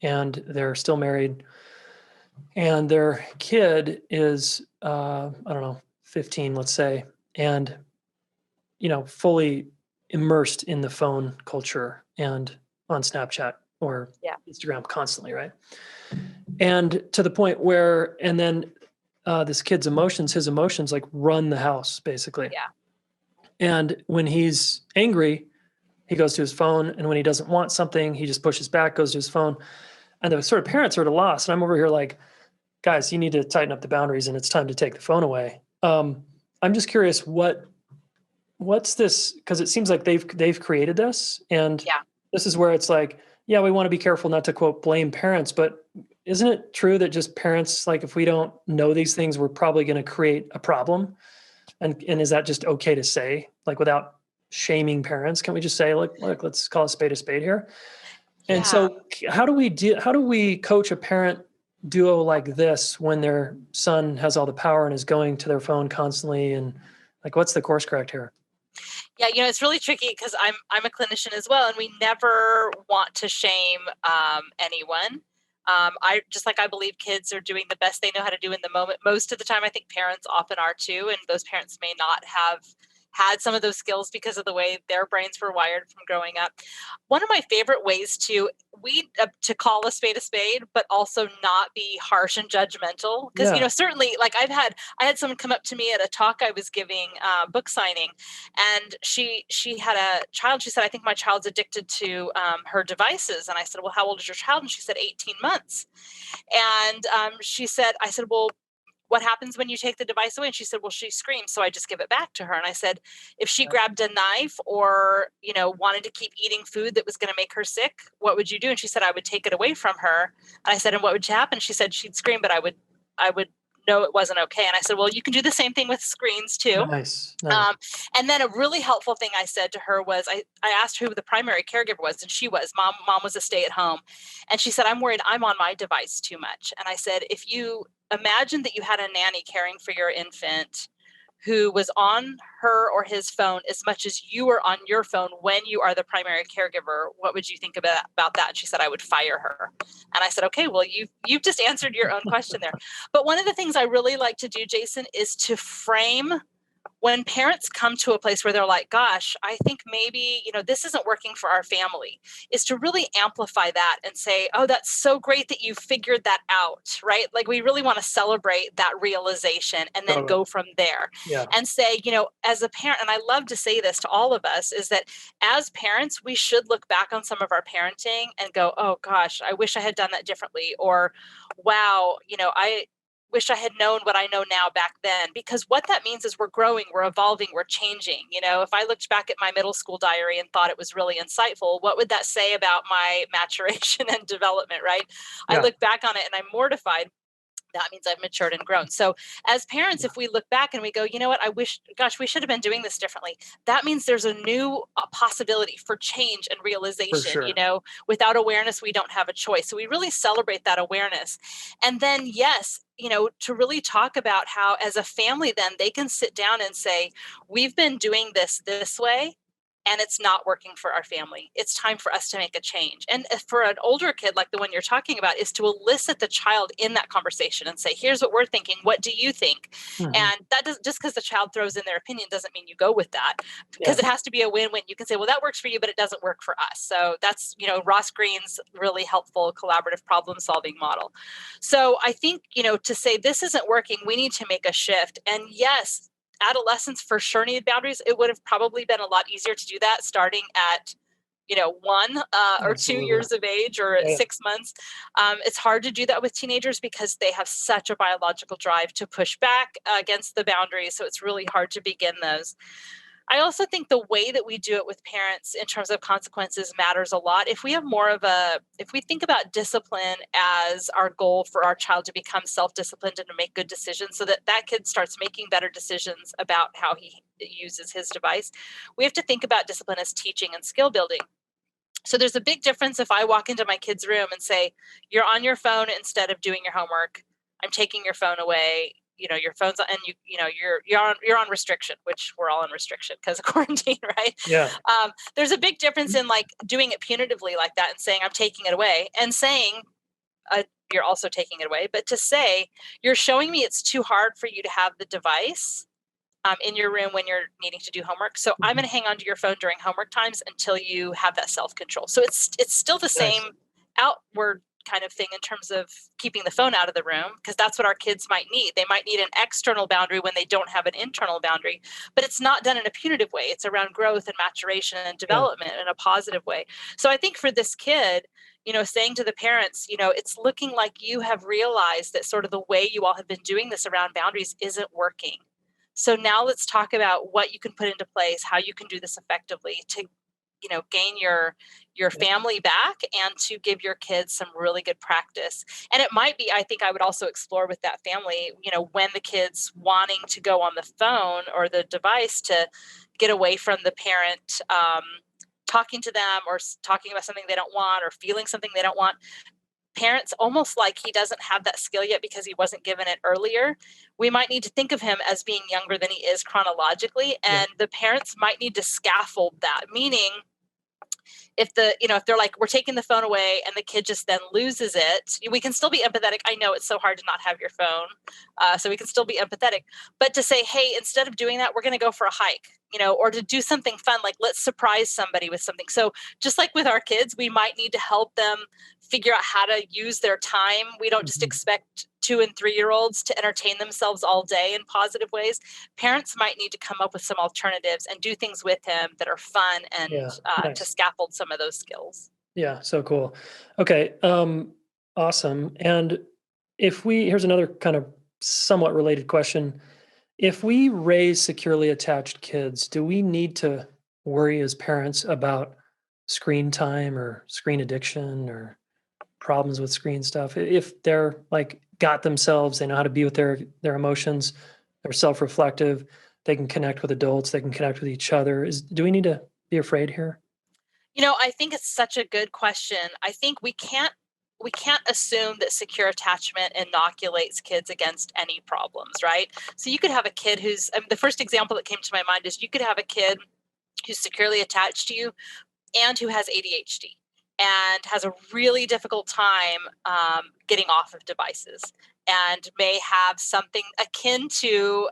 and they're still married, and their kid is, I don't know, 15, let's say, and, fully immersed in the phone culture and on Snapchat or Yeah. Instagram constantly. Right. And to the point where, and then this kid's emotions, his emotions like run the house basically. Yeah. And when he's angry, he goes to his phone. And when he doesn't want something, he just pushes back, goes to his phone. And the sort of parents are at a loss. And I'm over here like, guys, you need to tighten up the boundaries and it's time to take the phone away. I'm just curious what's this, because it seems like they've created this. And Yeah. this is where it's like, yeah, we want to be careful not to quote blame parents, but isn't it true that just parents, like if we don't know these things, we're probably going to create a problem? And is that just okay to say, like without shaming parents? Can we just say, look, let's call a spade here? And Yeah. so how do we coach a parent duo like this when their son has all the power and is going to their phone constantly? And like, what's the course correct here? Yeah, it's really tricky because I'm a clinician as well, and we never want to shame anyone. I believe kids are doing the best they know how to do in the moment. Most of the time, I think parents often are too, and those parents may not have had some of those skills because of the way their brains were wired from growing up. One of my favorite ways to call a spade, but also not be harsh and judgmental. Because Yeah. certainly, like I had someone come up to me at a talk I was giving, book signing, and she had a child. She said, I think my child's addicted to her devices. And I said, well, how old is your child? And she said 18 months. And I said, well, what happens when you take the device away? And she said, well, she screams, so I just give it back to her. And I said, if she grabbed a knife or wanted to keep eating food that was going to make her sick, what would you do? And she said, I would take it away from her. And I said, and what would happen? She said she'd scream, but I would know it wasn't okay. And I said, well, you can do the same thing with screens too. Nice. And then a really helpful thing I said to her was, I asked who the primary caregiver was, and she was mom was a stay at home. And she said, I'm worried I'm on my device too much. And I said, if you imagine that you had a nanny caring for your infant who was on her or his phone as much as you were on your phone when you are the primary caregiver, what would you think about that? And she said, I would fire her. And I said, okay, well, you've just answered your own question there. But one of the things I really like to do, Jason, is to frame when parents come to a place where they're like, gosh, I think maybe, this isn't working for our family, is to really amplify that and say, oh, that's so great that you figured that out, right? Like we really want to celebrate that realization and then go from there. Yeah. And say, as a parent, and I love to say this to all of us, is that as parents, we should look back on some of our parenting and go, oh gosh, I wish I had done that differently. Or, wow, I wish I had known what I know now back then, because what that means is we're growing, we're evolving, we're changing. If I looked back at my middle school diary and thought it was really insightful, what would that say about my maturation and development, right? Yeah. I look back on it and I'm mortified. That means I've matured and grown. So as parents, if we look back and we go, you know what, gosh, we should have been doing this differently. That means there's a new possibility for change and realization. Sure. Without awareness, we don't have a choice. So we really celebrate that awareness. And then, yes, to really talk about how as a family, then they can sit down and say, we've been doing this way, and it's not working for our family. It's time for us to make a change. And for an older kid like the one you're talking about, is to elicit the child in that conversation and say, here's what we're thinking. What do you think? Mm-hmm. And that does, just because the child throws in their opinion doesn't mean you go with that, because it has to be a win-win. You can say, well, that works for you, but it doesn't work for us. So that's, Ross Greene's really helpful collaborative problem solving model. So I think, to say this isn't working, we need to make a shift. And yes, adolescents for sure need boundaries. It would have probably been a lot easier to do that starting at one or 2 years Absolutely. of age or at Yeah. 6 months. It's hard to do that with teenagers because they have such a biological drive to push back against the boundaries. So it's really hard to begin those. I also think the way that we do it with parents in terms of consequences matters a lot. If we have if we think about discipline as our goal for our child to become self-disciplined and to make good decisions so that that kid starts making better decisions about how he uses his device, we have to think about discipline as teaching and skill building. So there's a big difference if I walk into my kid's room and say, "You're on your phone instead of doing your homework. I'm taking your phone away. Your phone's on, and you're on restriction," which we're all on restriction because of quarantine, right? Yeah. There's a big difference in like doing it punitively like that and saying, "I'm taking it away," and saying, "You're also taking it away." But to say, "You're showing me it's too hard for you to have the device in your room when you're needing to do homework. So I'm going Mhm. to hang on to your phone during homework times until you have that self control." So it's still the Nice. same outward kind of thing in terms of keeping the phone out of the room, because that's what our kids might need. They might need an external boundary when they don't have an internal boundary, but it's not done in a punitive way. It's around growth and maturation and Yeah. development in a positive way. So I think for this kid, saying to the parents, it's looking like you have realized that sort of the way you all have been doing this around boundaries isn't working. So now let's talk about what you can put into place, how you can do this effectively to, gain your Yeah. family back and to give your kids some really good practice. And it might be, I think I would also explore with that family, when the kids wanting to go on the phone or the device to get away from the parent talking to them or talking about something they don't want or feeling something they don't want. Parents, almost like he doesn't have that skill yet because he wasn't given it earlier, we might need to think of him as being younger than he is chronologically, Yeah. and the parents might need to scaffold that, meaning if they're like, "We're taking the phone away," and the kid just then loses it, we can still be empathetic. I know it's so hard to not have your phone, so we can still be empathetic, but to say, "Hey, instead of doing that, we're going to go for a hike," or to do something fun, like let's surprise somebody with something. So just like with our kids, we might need to help them figure out how to use their time. We don't just Mhm. expect 2 and 3-year-olds to entertain themselves all day in positive ways. Parents might need to come up with some alternatives and do things with him that are fun and Yeah. to Nice. scaffold some of those skills. Yeah. So cool. Okay. Awesome. And here's another kind of somewhat related question. If we raise securely attached kids, do we need to worry as parents about screen time or screen addiction or problems with screen stuff? If they're like got themselves, they know how to be with their emotions, they're self-reflective, they can connect with adults, they can connect with each other. Do we need to be afraid here? I think it's such a good question. I think we can't assume that secure attachment inoculates kids against any problems, right? So you could have a kid the first example that came to my mind is you could have a kid who's securely attached to you and who has ADHD and has a really difficult time getting off of devices and may have something akin to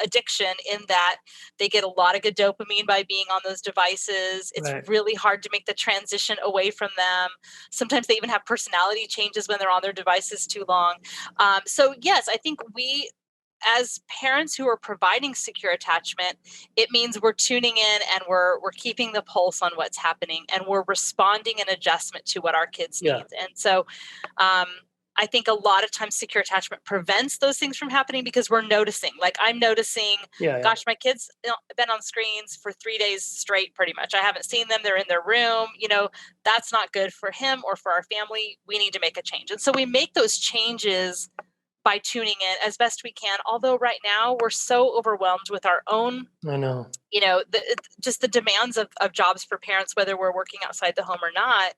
addiction in that they get a lot of good dopamine by being on those devices. It's Right. really hard to make the transition away from them. Sometimes they even have personality changes when they're on their devices too long. So, yes, I think as parents who are providing secure attachment, it means we're tuning in and we're keeping the pulse on what's happening and we're responding in adjustment to what our kids Yeah. need. And so um, I think a lot of times secure attachment prevents those things from happening because we're noticing. Like I'm noticing, Yeah. Yeah. gosh, my kids been on screens for 3 days straight, pretty much. I haven't seen them. They're in their room. That's not good for him or for our family. We need to make a change. And so we make those changes by tuning in as best we can. Although right now we're so overwhelmed with our own, I know. just the demands of jobs for parents, whether we're working outside the home or not,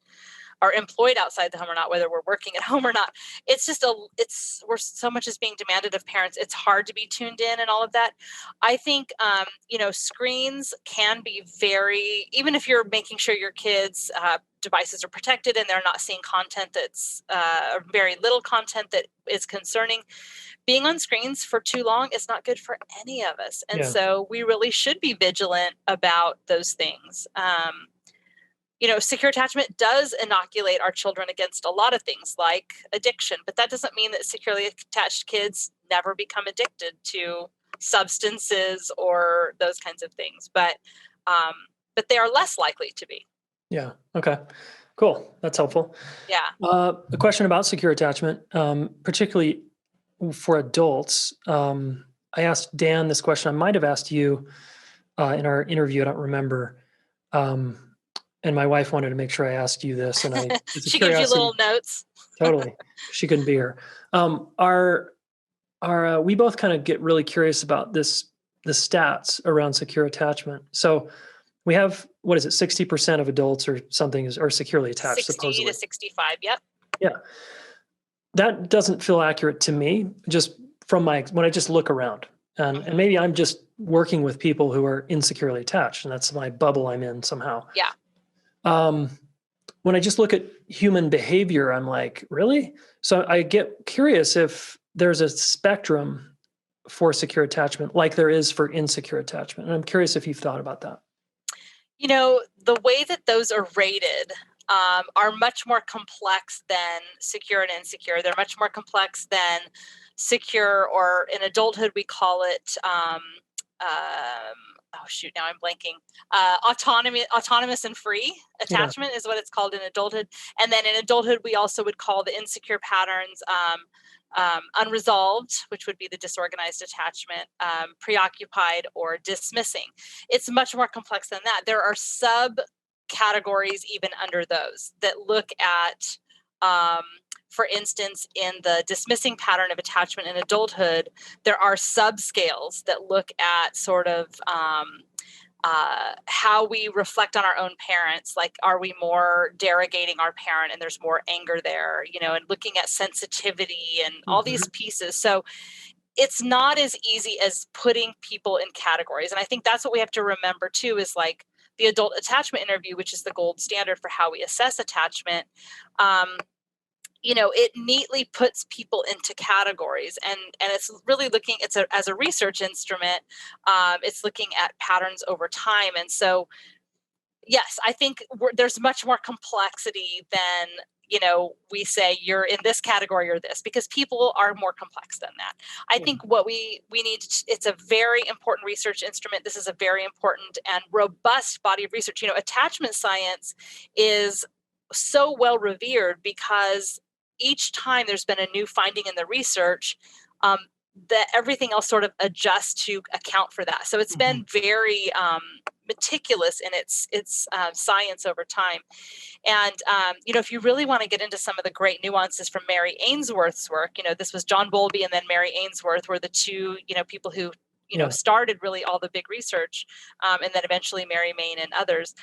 are employed outside the home or not, whether we're working at home or not. We're so much is being demanded of parents. It's hard to be tuned in and all of that. I think, screens can be even if you're making sure your kids' devices are protected and they're not seeing content that's very little content that is concerning. Being on screens for too long is not good for any of us. And Yeah. so we really should be vigilant about those things. Secure attachment does inoculate our children against a lot of things like addiction, but that doesn't mean that securely attached kids never become addicted to substances or those kinds of things. But they are less likely to be. Yeah. Okay. Cool. That's helpful. Yeah. A question about secure attachment, particularly for adults. I asked Dan this question. I might have asked you in our interview. I don't remember. Um, and my wife wanted to make sure I asked you this, and it's a She gives you little curiosity. notes. Totally. She couldn't be here. Our we both kind of get really curious about the stats around secure attachment. So we have, what is it, 60% of adults or something are securely attached, 60 to supposedly. 65. Yep. Yeah. That doesn't feel accurate to me, just from when I just look around. And Hmm. maybe I'm just working with people who are insecurely attached, and that's my bubble I'm in somehow. Yeah. Um, when I just look at human behavior, I'm like, really? So I get curious if there's a spectrum for secure attachment like there is for insecure attachment. And I'm curious if you've thought about that. The way that those are rated are much more complex than secure and insecure. They're much more complex than secure, or in adulthood, we call it, oh shoot, now I'm blanking. Autonomous and free Yeah. attachment is what it's called in adulthood. And then in adulthood, we also would call the insecure patterns unresolved, which would be the disorganized attachment, preoccupied, or dismissing. It's much more complex than that. There are subcategories even under those that look at, for instance, in the dismissing pattern of attachment in adulthood, there are subscales that look at sort of how we reflect on our own parents. Like, are we more derogating our parent and there's more anger there, and looking at sensitivity and all Mm-hmm. these pieces. So it's not as easy as putting people in categories. And I think that's what we have to remember too, is like the adult attachment interview, which is the gold standard for how we assess attachment. It neatly puts people into categories, and it's really looking, as a research instrument. It's looking at patterns over time. And so, yes, I think there's much more complexity than, we say you're in this category or this, because people are more complex than that. I Yeah. think what we need, it's a very important research instrument. This is a very important and robust body of research. Attachment science is so well revered because each time there's been a new finding in the research, that everything else sort of adjusts to account for that. So it's Mm-hmm. been very meticulous in its science over time. And if you really want to get into some of the great nuances from Mary Ainsworth's work, this was John Bowlby and then Mary Ainsworth were the two people who Yeah. started really all the big research, and then eventually Mary Main and others.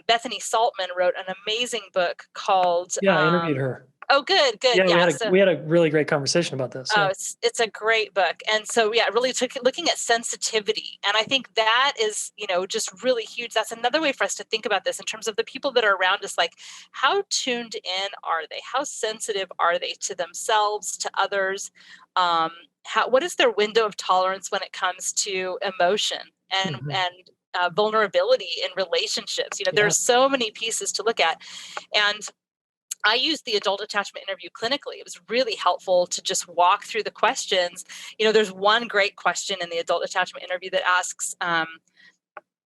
Bethany Saltman wrote an amazing book called. Yeah. I interviewed her. Oh, good, Yeah. We yeah. had a So we had a really great conversation about this. oh, Yeah. it's a great book. And so, yeah, it really took looking at sensitivity. And I think that is, just really huge. That's another way for us to think about this in terms of the people that are around us. Like, how tuned in are they? How sensitive are they to themselves, to others? What is their window of tolerance when it comes to emotion and Mm-hmm. vulnerability in relationships? Yeah. There's so many pieces to look at. And I used the adult attachment interview clinically. It was really helpful to just walk through the questions. There's one great question in the adult attachment interview that asks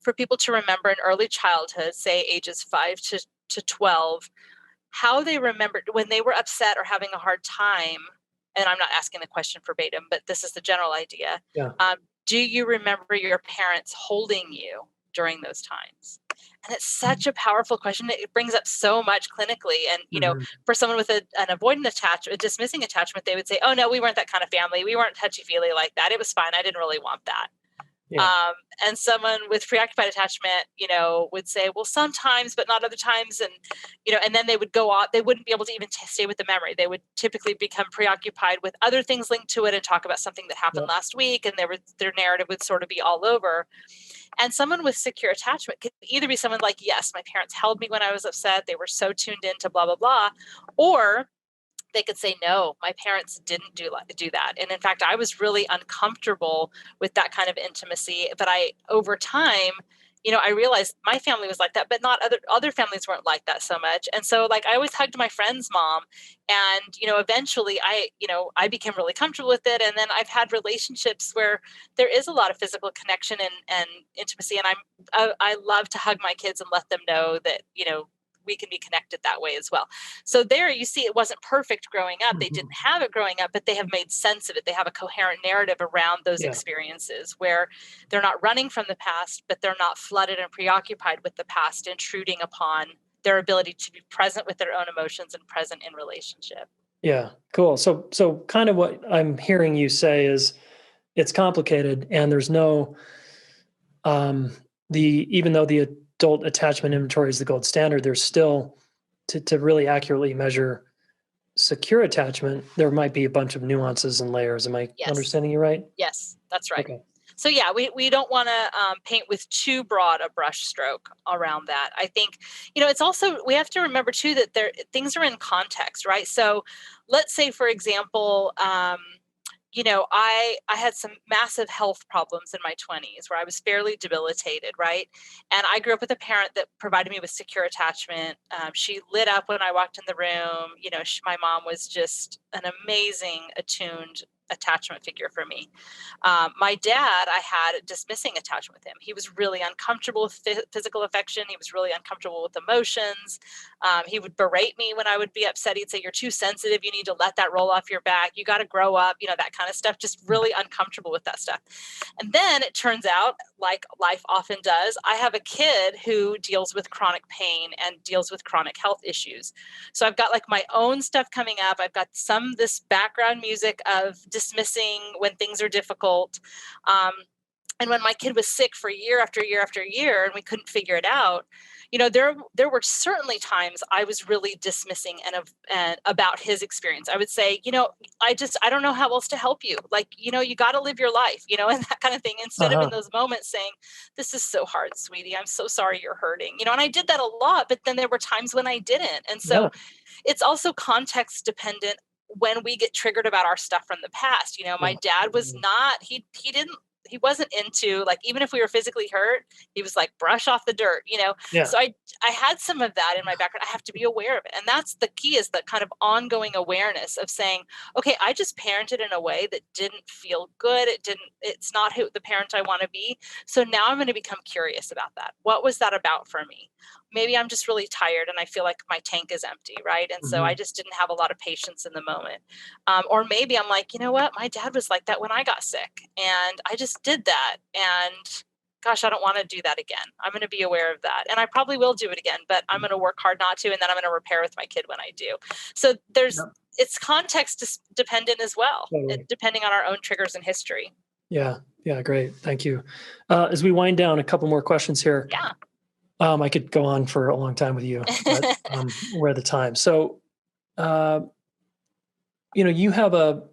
for people to remember in early childhood, say ages 5 to 12, how they remembered when they were upset or having a hard time. And I'm not asking the question verbatim, but this is the general idea. Yeah. Do you remember your parents holding you during those times? And it's such a powerful question. It brings up so much clinically. And, Mm-hmm. for someone with an avoidant attachment, a dismissing attachment, they would say, oh, no, we weren't that kind of family. We weren't touchy feely like that. It was fine. I didn't really want that. Yeah. And someone with preoccupied attachment, would say, well, sometimes, but not other times. And, and then they would go off. They wouldn't be able to even stay with the memory. They would typically become preoccupied with other things linked to it and talk about something that happened Yep. last week. And their narrative would sort of be all over. And someone with secure attachment could either be someone like, yes, my parents held me when I was upset. They were so tuned into blah, blah, blah. Or they could say, no, my parents didn't do that. And in fact, I was really uncomfortable with that kind of intimacy. But over time, I realized my family was like that, but not other families weren't like that so much. And so, like, I always hugged my friend's mom, and eventually I became really comfortable with it. And then I've had relationships where there is a lot of physical connection and intimacy, and I love to hug my kids and let them know that we can be connected that way as well. So there you see, it wasn't perfect growing up. They didn't have it growing up, but they have made sense of it. They have a coherent narrative around those experiences where they're not running from the past, but they're not flooded and preoccupied with the past, intruding upon their ability to be present with their own emotions and present in relationship. Yeah, cool. So kind of what I'm hearing you say is it's complicated, and there's no even though the adult attachment inventory is the gold standard, there's still to really accurately measure secure attachment, there might be a bunch of nuances and layers. Am I understanding you right? Yes, that's right. Okay. So yeah, we don't want to paint with too broad a brush stroke around that. I think, it's also, we have to remember too that things are in context, right? So let's say, for example, I had some massive health problems in my 20s where I was fairly debilitated, right? And I grew up with a parent that provided me with secure attachment. She lit up when I walked in the room. My mom was just an amazing, attuned attachment figure for me. My dad, I had a dismissing attachment with him. He was really uncomfortable with physical affection. He was really uncomfortable with emotions. He would berate me when I would be upset. He'd say, "You're too sensitive. You need to let that roll off your back. You got to grow up," that kind of stuff, just really uncomfortable with that stuff. And then it turns out, like life often does, I have a kid who deals with chronic pain and deals with chronic health issues. So I've got like my own stuff coming up. I've got this background music of dismissing when things are difficult. And when my kid was sick for year after year after year and we couldn't figure it out, there were certainly times I was really dismissing and about his experience. I would say, I don't know how else to help you. Like, you got to live your life, and that kind of thing, instead of in those moments saying, "This is so hard, sweetie. I'm so sorry you're hurting." And I did that a lot, but then there were times when I didn't. And so it's also context dependent when we get triggered about our stuff from the past. My dad was not, he wasn't into, like, even if we were physically hurt, he was like, brush off the dirt, So I had some of that in my background. I have to be aware of it. And that's the key, is the kind of ongoing awareness of saying, okay, I just parented in a way that didn't feel good. It's not who the parent I want to be. So now I'm going to become curious about that. What was that about for me? Maybe I'm just really tired and I feel like my tank is empty, right? And so I just didn't have a lot of patience in the moment. Or maybe I'm like, you know what? My dad was like that when I got sick and I just did that. And gosh, I don't want to do that again. I'm going to be aware of that. And I probably will do it again, but I'm going to work hard not to. And then I'm going to repair with my kid when I do. So it's context dependent as well, depending on our own triggers and history. Yeah. Yeah. Great. Thank you. As we wind down, a couple more questions here. Yeah. I could go on for a long time with you, but we're at the time. So, you have a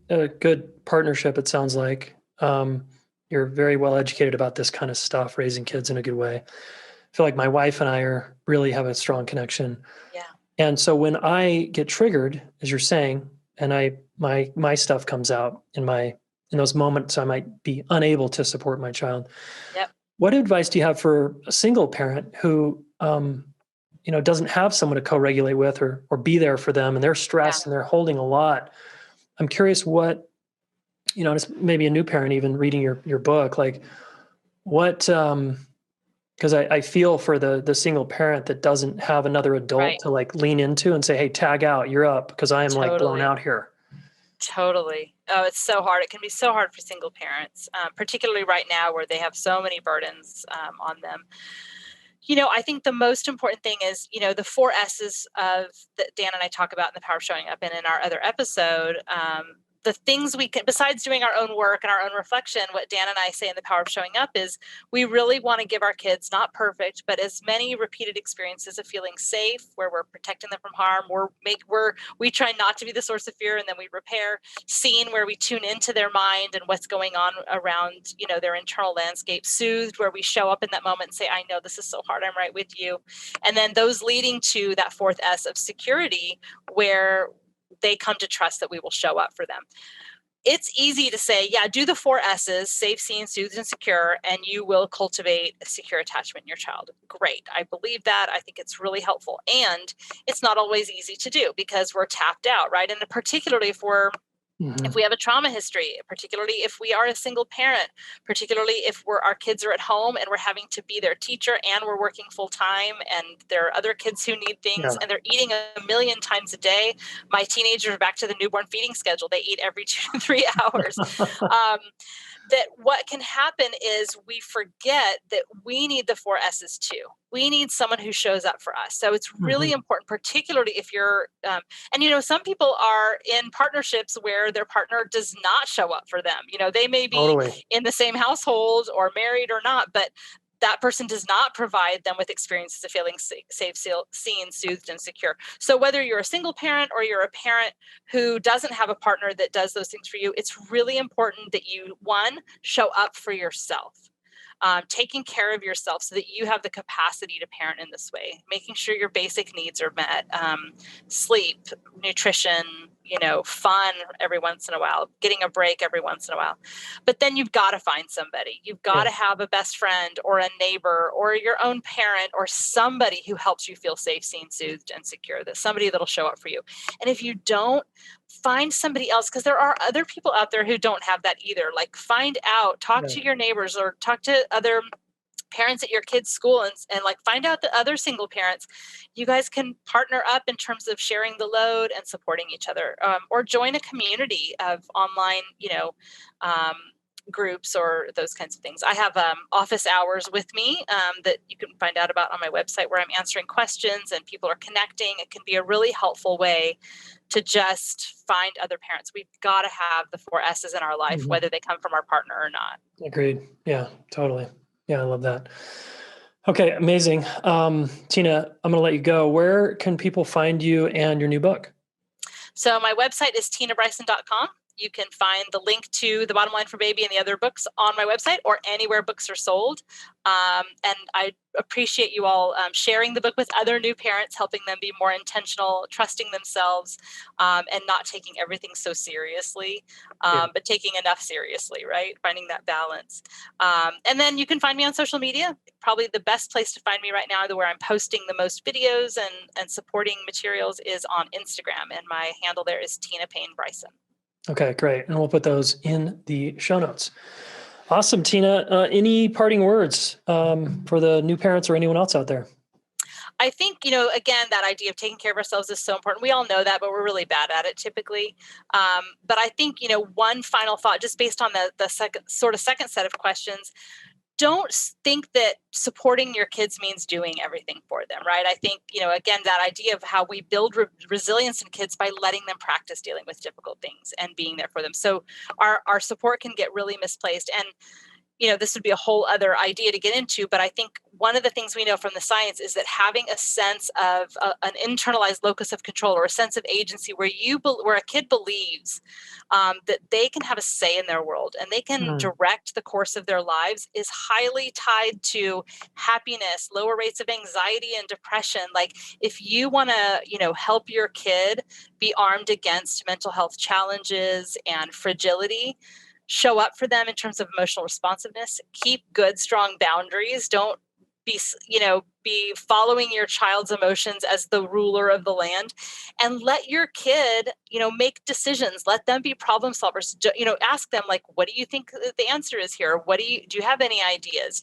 good partnership, it sounds like. You're very well educated about this kind of stuff, raising kids in a good way. I feel like my wife and I really have a strong connection. Yeah. And so when I get triggered, as you're saying, and my stuff comes out in those moments, I might be unable to support my child. Yep. What advice do you have for a single parent who, doesn't have someone to co-regulate with or be there for them, and they're stressed and they're holding a lot? I'm curious what, it's maybe a new parent even reading your book, like what, because I feel for the single parent that doesn't have another adult to like lean into and say, "Hey, tag out, you're up," because I am like blown out here. Totally. Oh, it's so hard. It can be so hard for single parents, particularly right now where they have so many burdens on them. I think the most important thing is, the 4 S's that Dan and I talk about in The Power of Showing Up and in our other episode. The things we can, besides doing our own work and our own reflection, what Dan and I say in The Power of Showing Up is we really want to give our kids, not perfect, but as many repeated experiences of feeling safe, where we're protecting them from harm. We try not to be the source of fear, and then we repair. Seen, where we tune into their mind and what's going on around, their internal landscape. Soothed, where we show up in that moment and say, "I know this is so hard. I'm right with you." And then those leading to that 4th S of security, where they come to trust that we will show up for them. It's easy to say, yeah, do the 4 S's, safe, seen, soothed, and secure, and you will cultivate a secure attachment in your child. Great. I believe that. I think it's really helpful. And it's not always easy to do because we're tapped out, right? And particularly if we're Mhm. If we have a trauma history, particularly if we are a single parent, particularly if our kids are at home and we're having to be their teacher and we're working full time and there are other kids who need things Yeah. and they're eating a million times a day. My teenagers are back to the newborn feeding schedule. They eat every 2 to 3 hours. Um, that what can happen is we forget that we need the four S's too. We need someone who shows up for us. So it's really Mhm. important, particularly if you're, and some people are in partnerships where their partner does not show up for them. They may be Totally. in the same household or married or not, but that person does not provide them with experiences of feeling safe, seen, soothed, and secure. So whether you're a single parent or you're a parent who doesn't have a partner that does those things for you, it's really important that you, one, show up for yourself. Taking care of yourself so that you have the capacity to parent in this way, making sure your basic needs are met, sleep, nutrition, fun every once in a while, getting a break every once in a while. But then you've got to find somebody. You've got to Yeah. have a best friend or a neighbor or your own parent or somebody who helps you feel safe, seen, soothed, and secure. That somebody that'll show up for you. And if you don't, find somebody else, because there are other people out there who don't have that either. Like, find out, talk Yeah. to your neighbors or talk to other parents at your kids' school and like find out the other single parents. You guys can partner up in terms of sharing the load and supporting each other, or join a community of online, um, groups or those kinds of things. I have office hours with me that you can find out about on my website, where I'm answering questions and people are connecting. It can be a really helpful way to just find other parents. We've got to have the four S's in our life, Mhm. whether they come from our partner or not. Agreed. Yeah, totally. Yeah, I love that. Okay, amazing. Tina, I'm going to let you go. Where can people find you and your new book? So my website is tinabryson.com. You can find the link to The Bottom Line for Baby and the other books on my website or anywhere books are sold. And I appreciate you all sharing the book with other new parents, helping them be more intentional, trusting themselves, and not taking everything so seriously, Yeah. but taking enough seriously, right? Finding that balance. And then you can find me on social media. Probably the best place to find me right now, where I'm posting the most videos and supporting materials, is on Instagram. And my handle there is Tina Payne Bryson. Okay, great. And we'll put those in the show notes. Awesome, Tina. Any parting words for the new parents or anyone else out there? I think, again, that idea of taking care of ourselves is so important. We all know that, but we're really bad at it typically. But I think, one final thought, just based on the second set of questions, don't think that supporting your kids means doing everything for them, right? I think, again, that idea of how we build resilience in kids by letting them practice dealing with difficult things and being there for them. So our support can get really misplaced. And this would be a whole other idea to get into, but I think one of the things we know from the science is that having a sense of an internalized locus of control, or a sense of agency, where a kid believes that they can have a say in their world and they can Mm. direct the course of their lives, is highly tied to happiness, lower rates of anxiety and depression. Like, if you want to, help your kid be armed against mental health challenges and fragility, show up for them in terms of emotional responsiveness, keep good, strong boundaries. Don't be following your child's emotions as the ruler of the land, and let your kid, make decisions. Let them be problem solvers. Ask them, like, what do you think the answer is here? Do you have any ideas?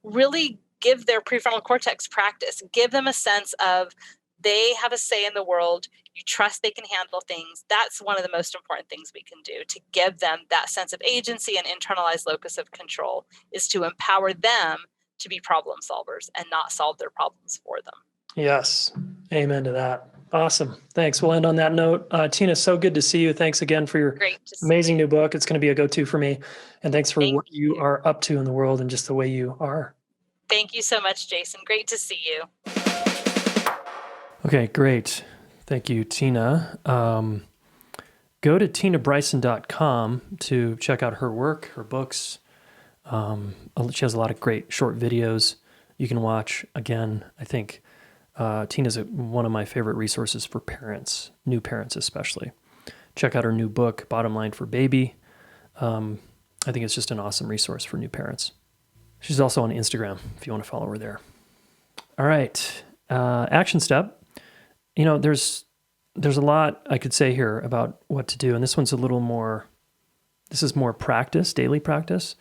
Really give their prefrontal cortex practice. Give them a sense of they have a say in the world. You trust they can handle things. That's one of the most important things we can do to give them that sense of agency and internalized locus of control, is to empower them to be problem solvers and not solve their problems for them. Yes. Amen to that. Awesome. Thanks. We'll end on that note. Tina, so good to see you. Thanks again for your Great to see amazing you. new book. It's going to be a go-to for me. And thanks for Thank what you you. are up to in the world and just the way you are. Thank you so much, Jason. Great to see you. Okay, great. Thank you, Tina. Go to tinabryson.com to check out her work, her books. She has a lot of great short videos you can watch. Again, I think Tina's one of my favorite resources for parents, new parents especially. Check out her new book, Bottom Line for Baby. I think it's just an awesome resource for new parents. She's also on Instagram if you want to follow her there. All right. Action step. There's there's a lot I could say here about what to do. And this one's a little more, this is more practice, daily practice.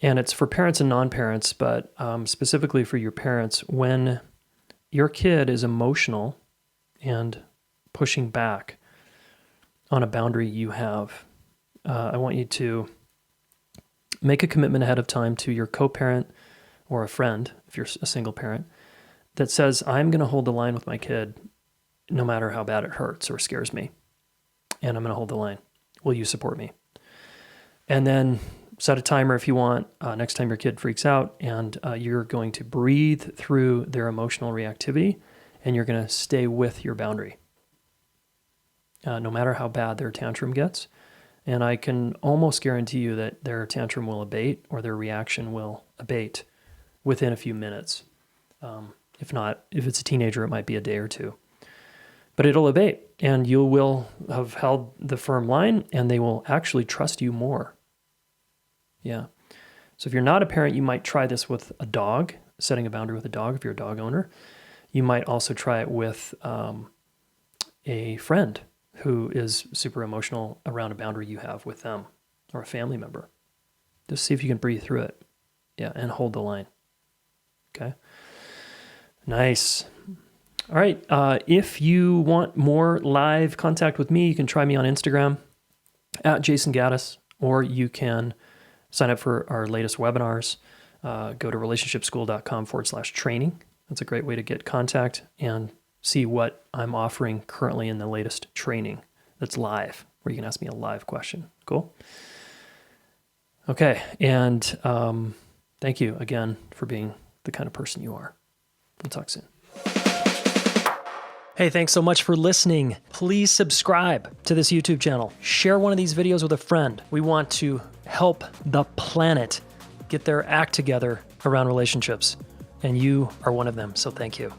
And it's for parents and non-parents, but specifically for your parents, when your kid is emotional and pushing back on a boundary you have, I want you to make a commitment ahead of time to your co-parent or a friend, if you're a single parent, that says, I'm going to hold the line with my kid no matter how bad it hurts or scares me. And I'm going to hold the line. Will you support me? And then set a timer if you want, next time your kid freaks out, and you're going to breathe through their emotional reactivity, and you're going to stay with your boundary, no matter how bad their tantrum gets. And I can almost guarantee you that their tantrum will abate, or their reaction will abate within a few minutes. If not, if it's a teenager, it might be a day or two. But it'll abate, and you will have held the firm line, and they will actually trust you more. Yeah. So if you're not a parent, you might try this with a dog, setting a boundary with a dog if you're a dog owner. You might also try it with a friend who is super emotional around a boundary you have with them, or a family member. Just see if you can breathe through it. Yeah, and hold the line. Okay. Nice. All right. If you want more live contact with me, you can try me on Instagram at Jason Gaddis, or you can sign up for our latest webinars. Go to relationshipschool.com/training. That's a great way to get contact and see what I'm offering currently in the latest training that's live, where you can ask me a live question. Cool. Okay. And thank you again for being the kind of person you are. We'll talk soon. Hey, thanks so much for listening. Please subscribe to this YouTube channel. Share one of these videos with a friend. We want to help the planet get their act together around relationships, and you are one of them, so thank you.